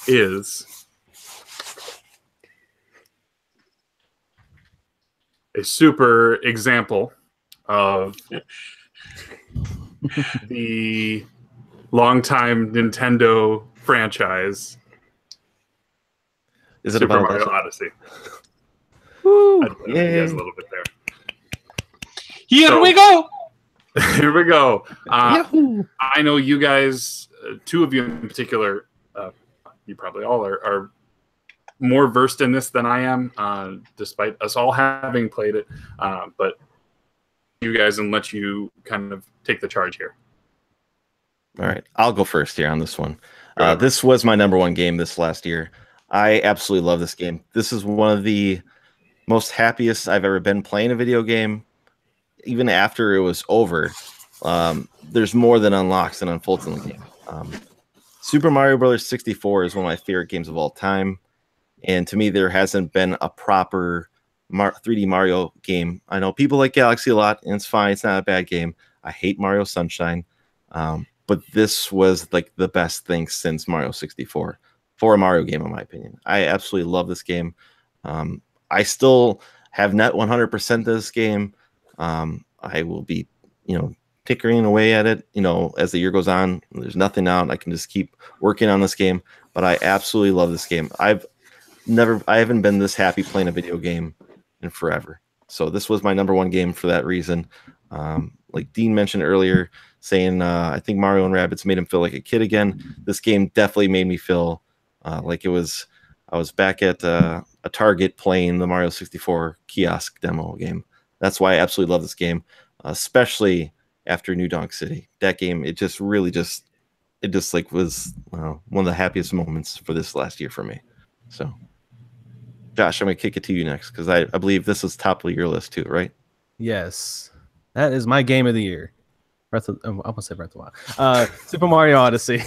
is a super example of the longtime Nintendo franchise. Is it Super about Mario Odyssey? Woo! I you guys a little bit there. Here we go. Here we go. I know you guys, 2 of you in particular, you probably all are more versed in this than I am, despite us all having played it. But you guys, and let you kind of take the charge here. All right, I'll go first here on this one. This was my number 1 game this last year. I absolutely love this game. This is one of the most happiest I've ever been playing a video game. Even after it was over, there's more than unlocks and unfolds in the game. Super Mario Bros. 64 is one of my favorite games of all time. And to me, there hasn't been a proper 3D Mario game. I know people like Galaxy a lot, and it's fine. It's not a bad game. I hate Mario Sunshine. But this was like the best thing since Mario 64 for a Mario game, in my opinion. I absolutely love this game. I still have not 100% this game. I will be, tinkering away at it, you know, as the year goes on. There's nothing out. I can just keep working on this game. But I absolutely love this game. I haven't been this happy playing a video game in forever. So this was my #1 game for that reason. Like Dean mentioned earlier, saying I think Mario and Rabbids made him feel like a kid again. This game definitely made me feel like I was back at a Target playing the Mario 64 kiosk demo game. That's why I absolutely love this game, especially after New Donk City. That game, it just really was one of the happiest moments for this last year for me. So, Josh, I'm gonna kick it to you next because I believe this is top of your list too, right? Yes, that is my game of the year. I almost said Breath of the Wild. Super Mario Odyssey.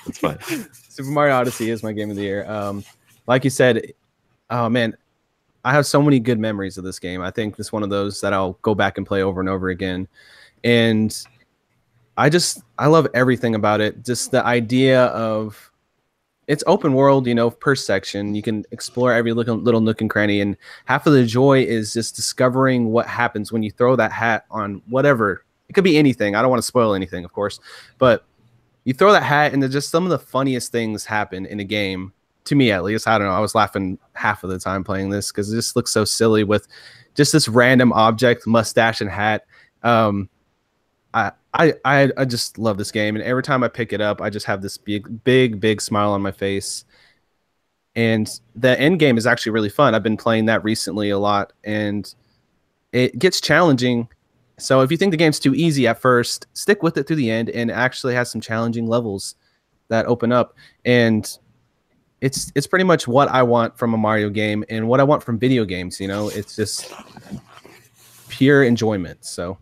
That's fine. Super Mario Odyssey is my game of the year. Like you said, oh man, I have so many good memories of this game. I think it's one of those that I'll go back and play over and over again. And I love everything about it. Just the idea of it's open world, you know, per section. You can explore every little nook and cranny. And half of the joy is just discovering what happens when you throw that hat on whatever. It could be anything. I don't want to spoil anything, of course. But you throw that hat and just some of the funniest things happen in a game. To me, at least. I don't know. I was laughing half of the time playing this because it just looks so silly with just this random object, mustache and hat. I just love this game, and every time I pick it up, I just have this big smile on my face. And the end game is actually really fun. I've been playing that recently a lot, and it gets challenging. So if you think the game's too easy at first, stick with it through the end, and it actually has some challenging levels that open up. And it's pretty much what I want from a Mario game and what I want from video games. You know, it's just pure enjoyment. So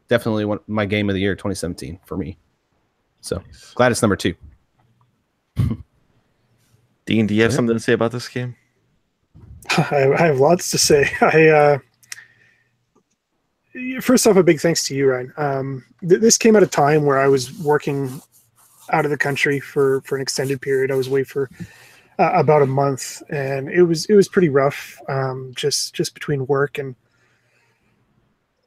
definitely my game of the year 2017 for me. So glad it's #2. Dean, do you have something to say about this game? I have lots to say. First off, a big thanks to you, Ryan. This came at a time where I was working out of the country for an extended period. I was away for about a month, and it was pretty rough, just between work and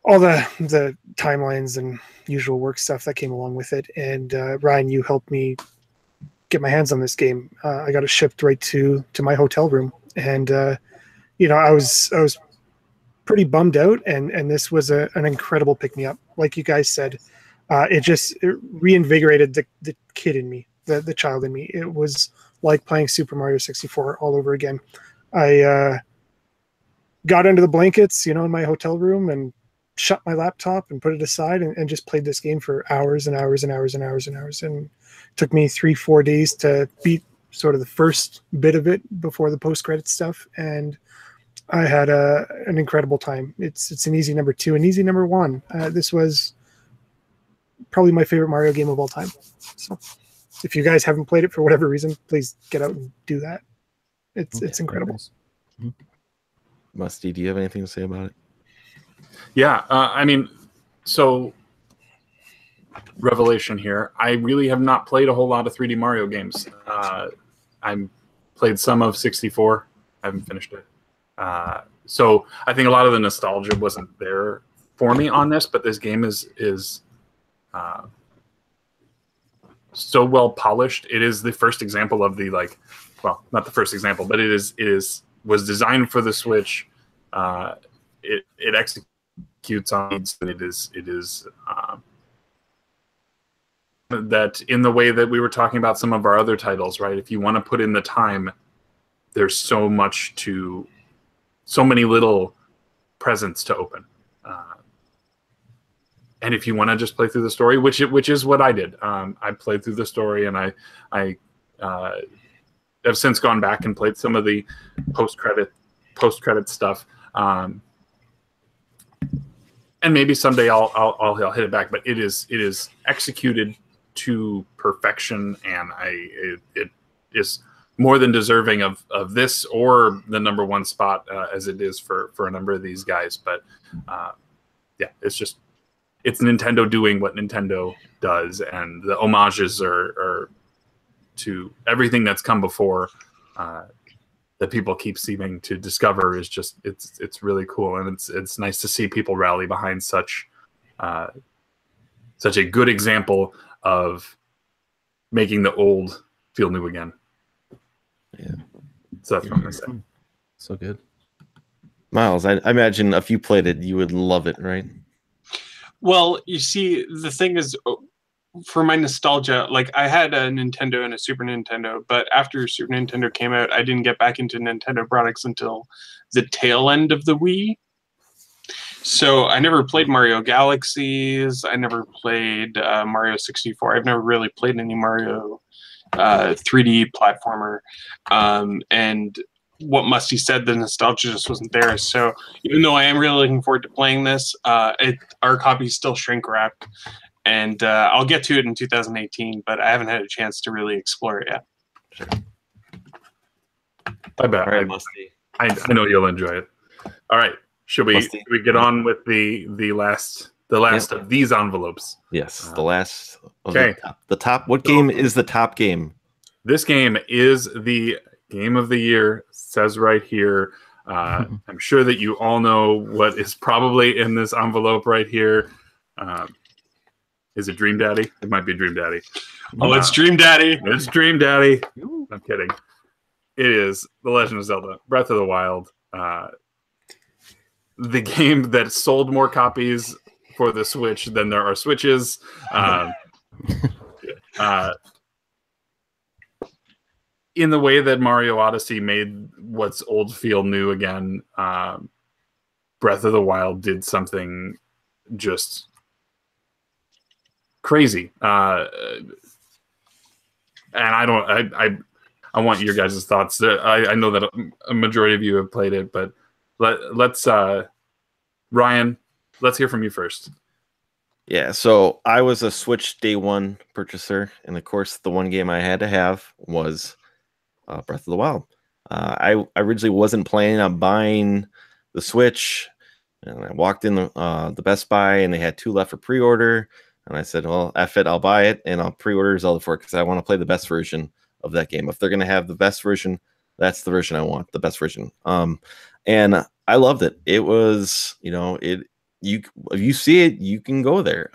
all the timelines and usual work stuff that came along with it. And Ryan, you helped me get my hands on this game. I got it shipped right to my hotel room, and you know, I was pretty bummed out, and this was an incredible pick me up. Like you guys said, it reinvigorated the kid in me, the child in me. It was like playing Super Mario 64 all over again. I got under the blankets, you know, in my hotel room and shut my laptop and put it aside and just played this game for hours and hours and hours and hours and hours. And it took me 3-4 days to beat sort of the first bit of it before the post-credit stuff. And I had an incredible time. It's an easy #2, an easy #1. This was probably my favorite Mario game of all time. So if you guys haven't played it for whatever reason, please get out and do that. It's incredible. Musty, do you have anything to say about it? Yeah, I mean, so revelation here. I really have not played a whole lot of 3D Mario games. I played some of 64. I haven't finished it. So I think a lot of the nostalgia wasn't there for me on this, but this game is so well polished. It is the first example of the, like, well, not the first example, but was designed for the Switch. It executes on needs, and it is that in the way that we were talking about some of our other titles, right? If you want to put in the time, there's so many little presents to open. And if you want to just play through the story, which is what I did, I played through the story, and I have since gone back and played some of the post-credit stuff. And maybe someday I'll hit it back, but it is executed to perfection, and it is more than deserving of this or the #1 spot as it is for a number of these guys. But yeah, it's Nintendo doing what Nintendo does, and the homages are to everything that's come before that people keep seeming to discover is just it's really cool, and it's nice to see people rally behind such such a good example of making the old feel new again. Yeah. So that's what I'm gonna say. So good. Miles, I imagine if you played it, you would love it, right? Well, you see, the thing is, for my nostalgia, like I had a Nintendo and a Super Nintendo, but after Super Nintendo came out, I didn't get back into Nintendo products until the tail end of the Wii. So I never played Mario Galaxies. I never played Mario 64. I've never really played any Mario 3D platformer. And what Musty said, the nostalgia just wasn't there. So even though I am really looking forward to playing this, our copy's still shrink wrapped. And I'll get to it in 2018, but I haven't had a chance to really explore it yet. Sure. I bet. All right, Musty. I know you'll enjoy it. All right. Should we get on with the last of these envelopes? Yes, the last. Okay. The top. What game is the top game? This game is the game of the year. Says right here. I'm sure that you all know what is probably in this envelope right here. Is it Dream Daddy? It might be Dream Daddy. Oh, it's Dream Daddy. It's Dream Daddy. I'm kidding. It is The Legend of Zelda: Breath of the Wild. The game that sold more copies for the Switch than there are Switches. In the way that Mario Odyssey made what's old feel new again, Breath of the Wild did something just crazy. And I want your guys' thoughts. I know that a majority of you have played it, but let's Ryan, let's hear from you first. Yeah, so I was a Switch day one purchaser, and of course, the one game I had to have was Breath of the Wild. I originally wasn't planning on buying the Switch, and I walked in the Best Buy, and they had 2 left for pre-order, and I said, well, F it, I'll buy it, and I'll pre-order Zelda for it, because I want to play the best version of that game. If they're going to have the best version, that's the version I want, the best version. And I loved it. It was, if you see it, you can go there.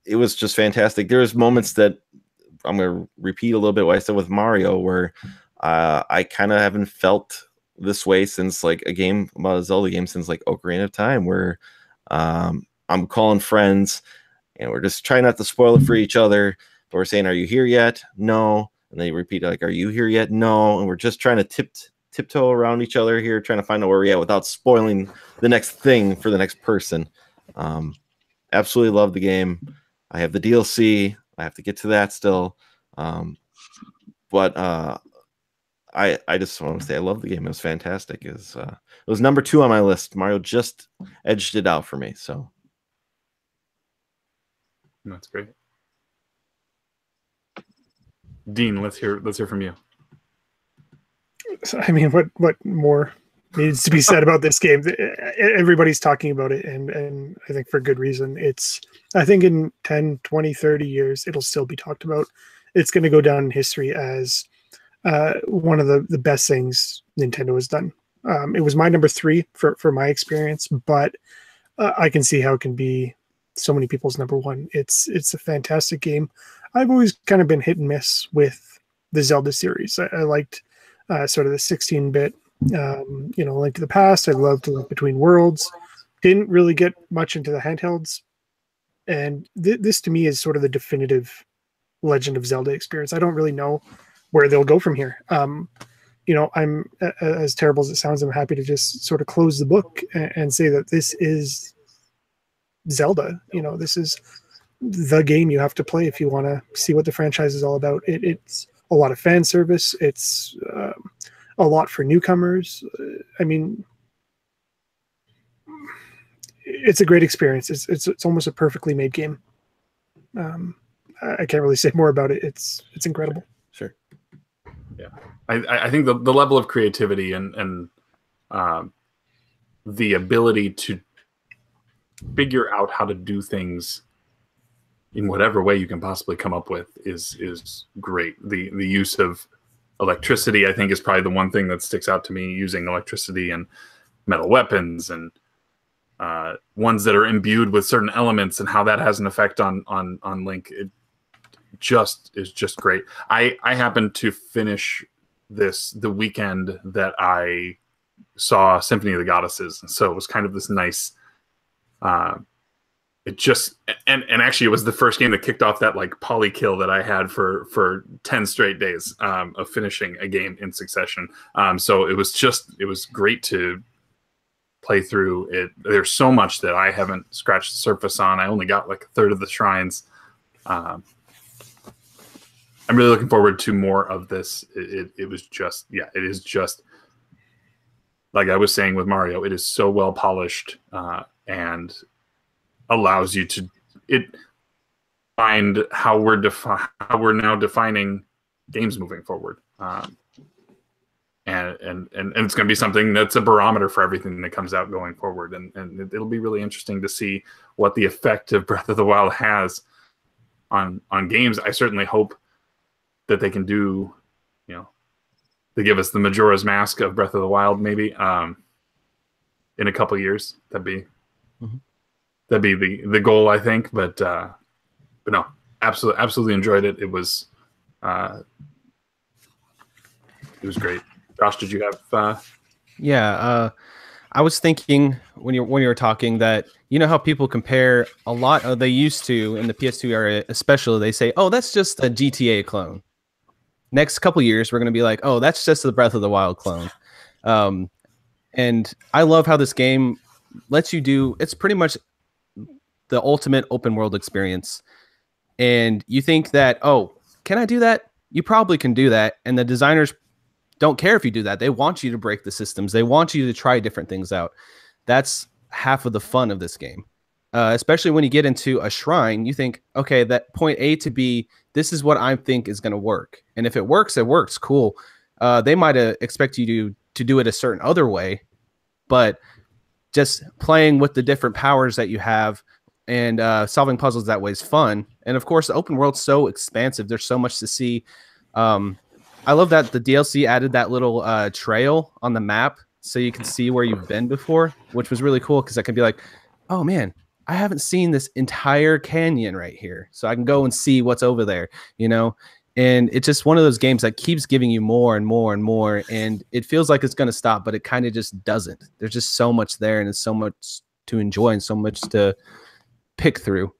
It was just fantastic. There's moments that I'm going to repeat a little bit what I said with Mario, where I kind of haven't felt this way since like a Zelda game since like Ocarina of Time, where I'm calling friends and we're just trying not to spoil it for each other. But we're saying, are you here yet? No. And they repeat like, are you here yet? No. And we're just trying to tiptoe around each other here, trying to find out where we're at without spoiling the next thing for the next person. Absolutely love the game. I have the DLC. I have to get to that still. But I just want to say I love the game. It was fantastic. It was number 2 on my list. Mario just edged it out for me. So that's great. Dean, let's hear from you. I mean, what more needs to be said about this game? Everybody's talking about it, and I think for good reason. I think in 10, 20, 30 years, it'll still be talked about. It's going to go down in history as one of the best things Nintendo has done. It was my number 3 for my experience, but I can see how it can be so many people's number 1. It's a fantastic game. I've always kind of been hit and miss with the Zelda series. I liked sort of the 16-bit, Link to the Past. I loved Link Between Worlds. Didn't really get much into the handhelds. And this to me is sort of the definitive Legend of Zelda experience. I don't really know where they'll go from here. I'm as terrible as it sounds, I'm happy to just sort of close the book and say that this is Zelda. This is the game you have to play if you want to see what the franchise is all about. It's a lot of fan service. It's a lot for newcomers. I mean, it's a great experience. It's almost a perfectly made game. I can't really say more about it. It's incredible. Sure. Yeah, I think the level of creativity and the ability to figure out how to do things in whatever way you can possibly come up with is great. The use of electricity, I think, is probably the one thing that sticks out to me, using electricity and metal weapons and ones that are imbued with certain elements and how that has an effect on Link. It just is just great. I happened to finish this the weekend that I saw Symphony of the Goddesses, so it was kind of this nice. It just and actually it was the first game that kicked off that like poly kill that I had for 10 straight days of finishing a game in succession. So it was great to play through it. There's so much that I haven't scratched the surface on. I only got like a third of the shrines. I'm really looking forward to more of this. It was just, yeah, it is just like I was saying with Mario, it is so well polished and allows you to find how we're now defining games moving forward. And it's going to be something that's a barometer for everything that comes out going forward. And it'll be really interesting to see what the effect of Breath of the Wild has on games. I certainly hope that they can do, you know, they give us the Majora's Mask of Breath of the Wild maybe in a couple years. That'd be the goal, I think. But no, absolutely enjoyed it. It was great. Josh, did you have? Yeah, I was thinking when you were talking that, you know how people compare a lot, they used to in the PS2 area, especially. They say, "Oh, that's just a GTA clone." Next couple years, we're going to be like, "Oh, that's just the Breath of the Wild clone." And I love how this game lets you do. It's pretty much the ultimate open world experience. And you think that, "Oh, can I do that?" You probably can do that, and the designers don't care if you do that. They want you to break the systems. They want you to try different things out. That's half of the fun of this game. Especially when you get into a shrine, you think, okay, that point A to B, this is what I think is going to work. And if it works, it works. Cool. They might expect you to do it a certain other way, but just playing with the different powers that you have and solving puzzles that way is fun. And of course, the open world's so expansive. There's so much to see. I love that the DLC added that little trail on the map so you can see where you've been before, which was really cool because I can be like, oh man, I haven't seen this entire canyon right here. So I can go and see what's over there, you know? And it's just one of those games that keeps giving you more and more and more. And it feels like it's going to stop, but it kind of just doesn't. There's just so much there and it's so much to enjoy and so much to pick through.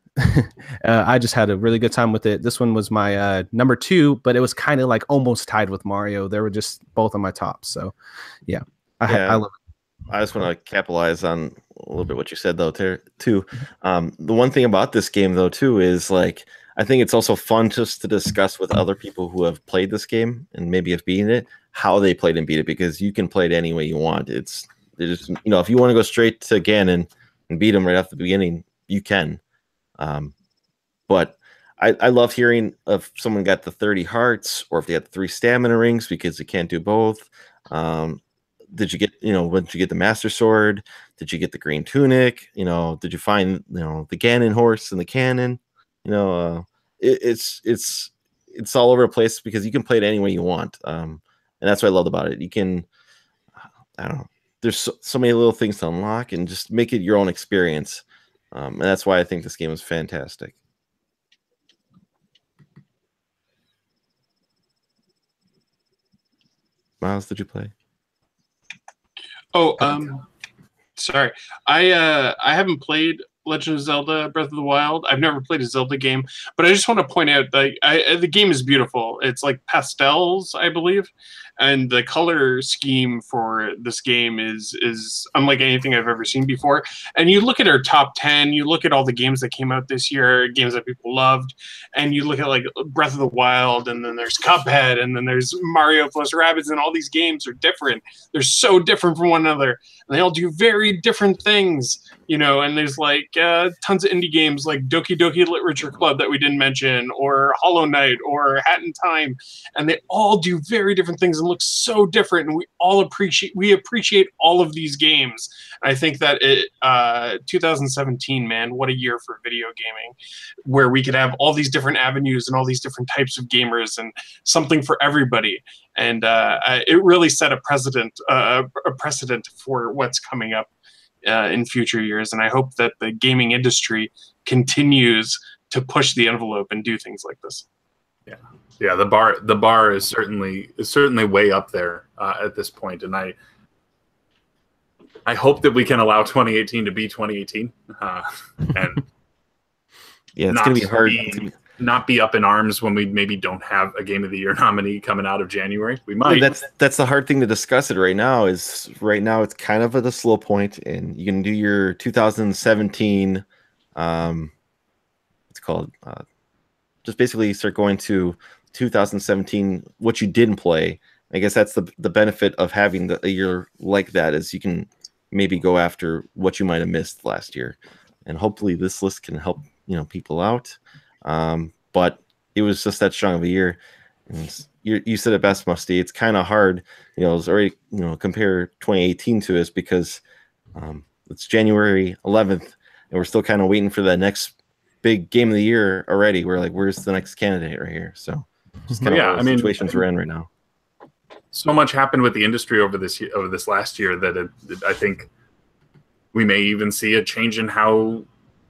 I just had a really good time with it. This one was my number 2, but it was kind of like almost tied with Mario. They were just both on my top. So yeah, I love it. I just want to capitalize on a little bit what you said though too. The one thing about this game though too is like I think it's also fun just to discuss with other people who have played this game and maybe have beaten it, how they played and beat it, because you can play it any way you want. It's just, you know, if you want to go straight to Ganon and beat him right off the beginning, you can. But I love hearing if someone got the 30 hearts or if they had 3 stamina rings because they can't do both. Did you get, you know, when did you get the Master Sword? Did you get the green tunic? You know, did you find, you know, the Ganon horse and the cannon? You know, it's all over the place because you can play it any way you want. And that's what I loved about it. You can, I don't know, there's so many little things to unlock and just make it your own experience. And that's why I think this game is fantastic. Miles, did you play? Oh, sorry. I haven't played Legend of Zelda Breath of the Wild. I've never played a Zelda game, but I just want to point out that the game is beautiful. It's like pastels, I believe, and the color scheme for this game is unlike anything I've ever seen before. And you look at our top 10, you look at all the games that came out this year, games that people loved, and you look at like Breath of the Wild, and then there's Cuphead, and then there's Mario plus Rabbids, and all these games are different. They're so different from one another, and they all do very different things, you know. And there's like tons of indie games like Doki Doki Literature Club that we didn't mention, or Hollow Knight, or Hat in Time, and they all do very different things and look so different. And we appreciate all of these games. And I think that 2017, man, what a year for video gaming, where we could have all these different avenues and all these different types of gamers and something for everybody. And it really set a precedent for what's coming up in future years, and I hope that the gaming industry continues to push the envelope and do things like this. Yeah, the bar is certainly way up there at this point, and I hope that we can allow 2018 to be 2018, and yeah, it's gonna be hard. Not be up in arms when we maybe don't have a Game of the Year nominee coming out of January. We might. Yeah, that's the hard thing to discuss it right now. Is right now it's kind of at a slow point, and you can do your 2017. It's called just basically start going to 2017 what you didn't play. I guess that's the benefit of having a year like that, is you can maybe go after what you might have missed last year, and hopefully this list can help people out. But it was just that strong of a year. And you said it best, Musty. It's kind of hard, it's already, compare 2018 to us, because it's January 11th and we're still kind of waiting for the next big game of the year already. We're like, where's the next candidate right here? So just kind of the situations we're in right now. So much happened with the industry over this last year that I think we may even see a change in how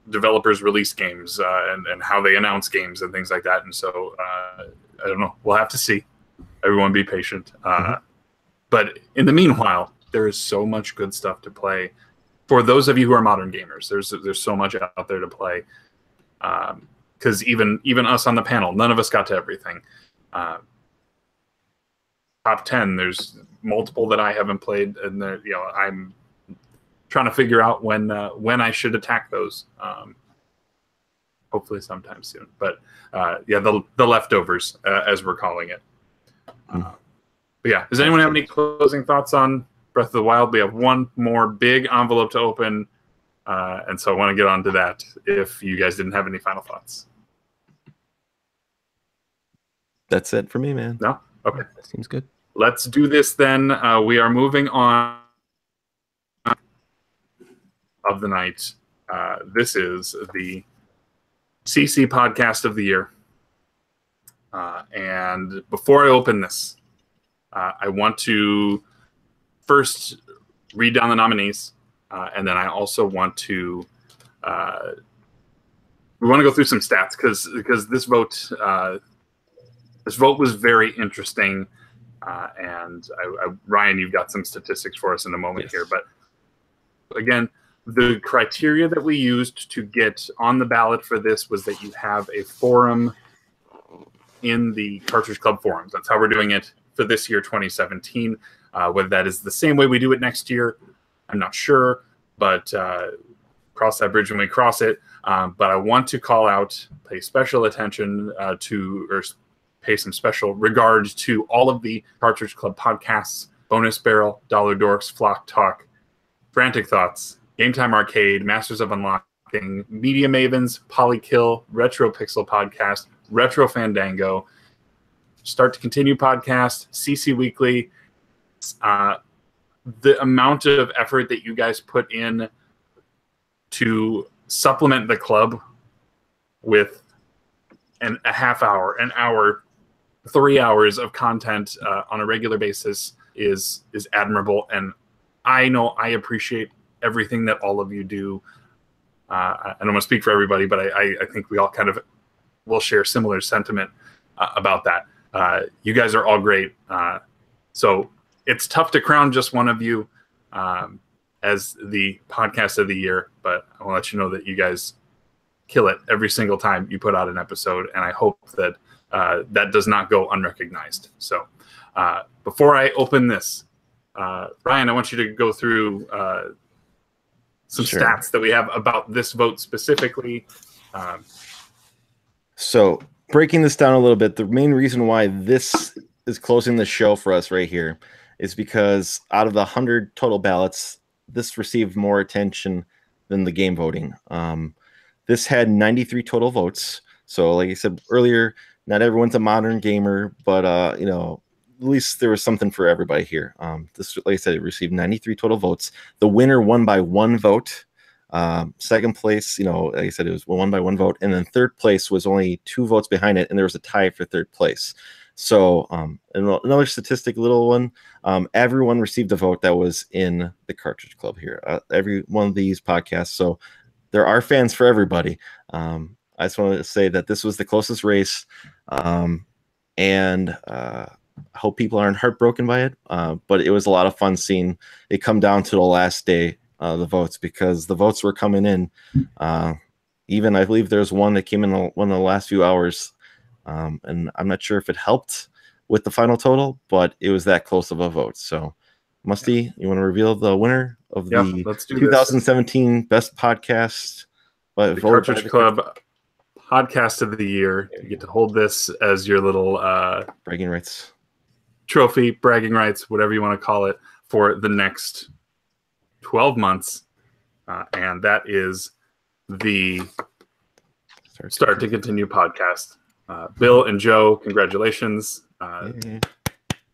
developers release games and how they announce games and things like that. And so I don't know. We'll have to see. Everyone be patient. But in the meanwhile, there is so much good stuff to play. For those of you who are modern gamers, there's so much out there to play. Because even us on the panel, none of us got to everything. Top 10, there's multiple that I haven't played, and I'm trying to figure out when I should attack those. Hopefully sometime soon. But the leftovers, as we're calling it. But yeah, does anyone have any closing thoughts on Breath of the Wild? We have one more big envelope to open, and so I want to get on to that if you guys didn't have any final thoughts. That's it for me, man. No? Okay. Seems good. Let's do this then. We are moving on of the night. This is the CC Podcast of the Year. And before I open this, I want to first read down the nominees, and then I also want to we want to go through some stats because this vote was very interesting. And Ryan, you've got some statistics for us in a moment here. But again, the criteria that we used to get on the ballot for this was that you have a forum in the Cartridge Club forums. That's how we're doing it for this year, 2017. Whether that is the same way we do it next year, I'm not sure. But cross that bridge when we cross it. But I want to call out, pay special attention pay some special regard to all of the Cartridge Club podcasts: Bonus Barrel, Dollar Dorks, Flock Talk, Frantic Thoughts, Game Time Arcade, Masters of Unlocking, Media Mavens, Polykill, Retro Pixel Podcast, Retro Fandango, Start to Continue Podcast, CC Weekly. The amount of effort that you guys put in to supplement the club with a half hour, an hour, 3 hours of content on a regular basis is admirable, and I know I appreciate everything that all of you do. I don't want to speak for everybody, but I think we all kind of will share similar sentiment about that. You guys are all great, so it's tough to crown just one of you as the podcast of the year, but I want to let you know that you guys kill it every single time you put out an episode, and I hope that that does not go unrecognized. So before I open this, Ryan, I want you to go through some stats that we have about this vote specifically. So breaking this down a little bit, the main reason why this is closing the show for us right here is because out of the 100 total ballots, this received more attention than the game voting. This had 93 total votes. So like I said earlier, not everyone's a modern gamer, but at least there was something for everybody here. This, like I said, it received 93 total votes. The winner won by 1 vote. Second place, like I said, it was won by 1 vote. And then third place was only 2 votes behind it, and there was a tie for third place. So, and another statistic, little one, everyone received a vote that was in the Cartridge Club here. Every one of these podcasts. So there are fans for everybody. I just wanted to say that this was the closest race, and I hope people aren't heartbroken by it. But it was a lot of fun seeing it come down to the last day, the votes, because the votes were coming in. Even I believe there's one that came in one of the last few hours. And I'm not sure if it helped with the final total, but it was that close of a vote. So, Musty, you want to reveal the winner of the let's do 2017 Best Podcast? The Cartridge Club Podcast of the Year. You get to hold this as your little bragging rights trophy, bragging rights, whatever you want to call it, for the next 12 months. And that is the Start to Continue podcast. Bill and Joe, congratulations.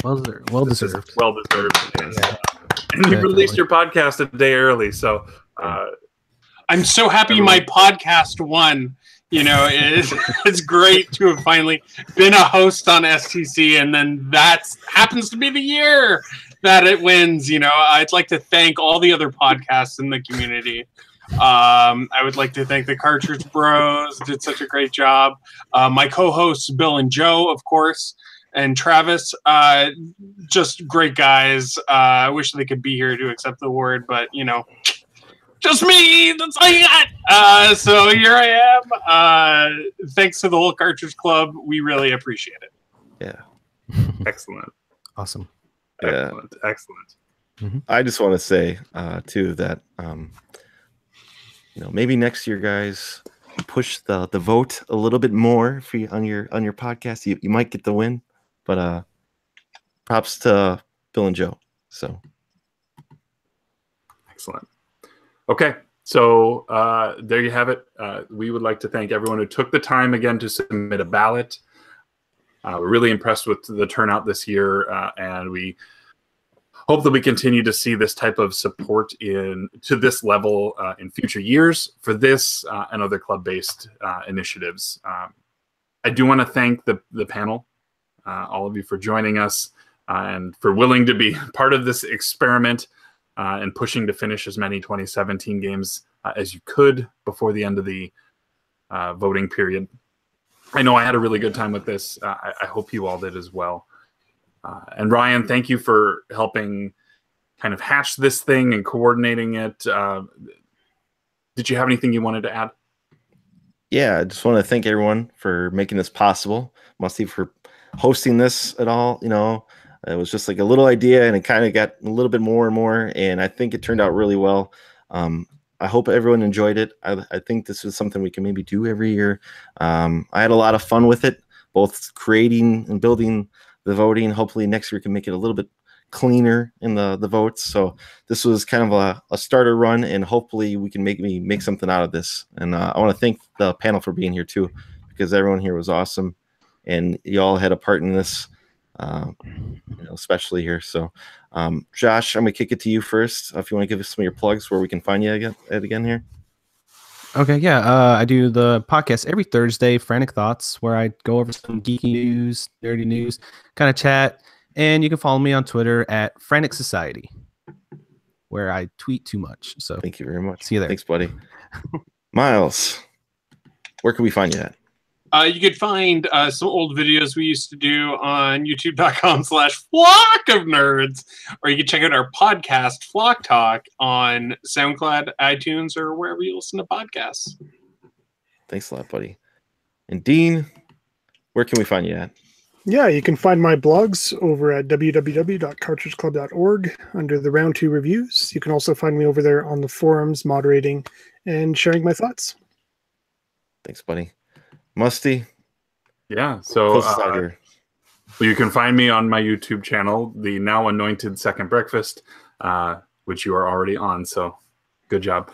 Well deserved. Well deserved. And you released your podcast a day early, so I'm so happy my podcast won. You know, it's great to have finally been a host on STC, and then that happens to be the year that it wins. You know, I'd like to thank all the other podcasts in the community. I would like to thank the Cartridge Bros. Did such a great job. My co-hosts Bill and Joe, of course, and Travis. Just great guys. I wish they could be here to accept the award, but you know, just me. That's all you got. So here I am. Thanks to the whole Cartridge Club. We really appreciate it. Yeah. Excellent. Awesome. Excellent. Yeah. Excellent. Mm-hmm. I just want to say too that you know, maybe next year, guys, push the vote a little bit more for you on your podcast. You might get the win, but props to Bill and Joe. So excellent. Okay, so there you have it. We would like to thank everyone who took the time again to submit a ballot. We're really impressed with the turnout this year, and we hope that we continue to see this type of support to this level in future years for this and other club-based initiatives. I do want to thank the panel, all of you, for joining us and for willing to be part of this experiment and pushing to finish as many 2017 games as you could before the end of the voting period. I know I had a really good time with this. I hope you all did as well. And Ryan, thank you for helping kind of hatch this thing and coordinating it. Did you have anything you wanted to add? Yeah, I just want to thank everyone for making this possible. Musty for hosting this at all. You know, it was just like a little idea, and it kind of got a little bit more and more, and I think it turned out really well. I hope everyone enjoyed it. I think this is something we can maybe do every year. I had a lot of fun with it, both creating and building the voting. Hopefully next year we can make it a little bit cleaner in the votes. So this was kind of a starter run, and hopefully we can make something out of this. And I want to thank the panel for being here too, because everyone here was awesome, and you all had a part in this, you know, especially here. So Josh, I'm gonna kick it to you first. If you want to give us some of your plugs where we can find you again here. Okay, yeah. I do the podcast every Thursday, Frantic Thoughts, where I go over some geeky news, nerdy news, kind of chat. And you can follow me on Twitter at Frantic Society, where I tweet too much. So thank you very much. See you there. Thanks, buddy. Miles, where can we find you at? You could find some old videos we used to do on youtube.com/Flock of Nerds, or you can check out our podcast, Flock Talk, on SoundCloud, iTunes, or wherever you listen to podcasts. Thanks a lot, buddy. And Dean, where can we find you at? Yeah, you can find my blogs over at www.cartridgeclub.org under the Round 2 reviews. You can also find me over there on the forums, moderating and sharing my thoughts. Thanks, buddy. Musty. Yeah, so you can find me on my YouTube channel, the now anointed Second Breakfast, which you are already on, so good job.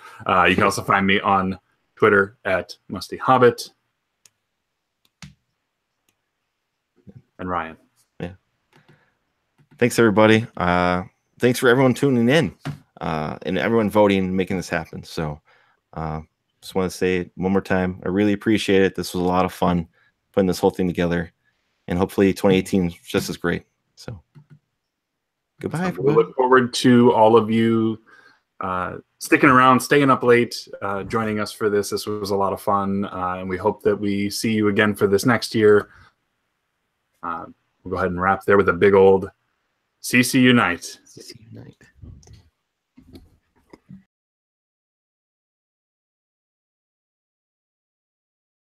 You can also find me on Twitter at Musty Hobbit. And Ryan. Yeah. Thanks, everybody. Thanks for everyone tuning in and everyone voting and making this happen. So just want to say it one more time, I really appreciate it. This was a lot of fun putting this whole thing together. and hopefully 2018 is just as great. So goodbye, We everybody. look forward to all of you sticking around, staying up late, joining us for this. This was a lot of fun, and we hope that we see you again for this next year. We'll go ahead and wrap there with a big old CC Unite. CC Unite.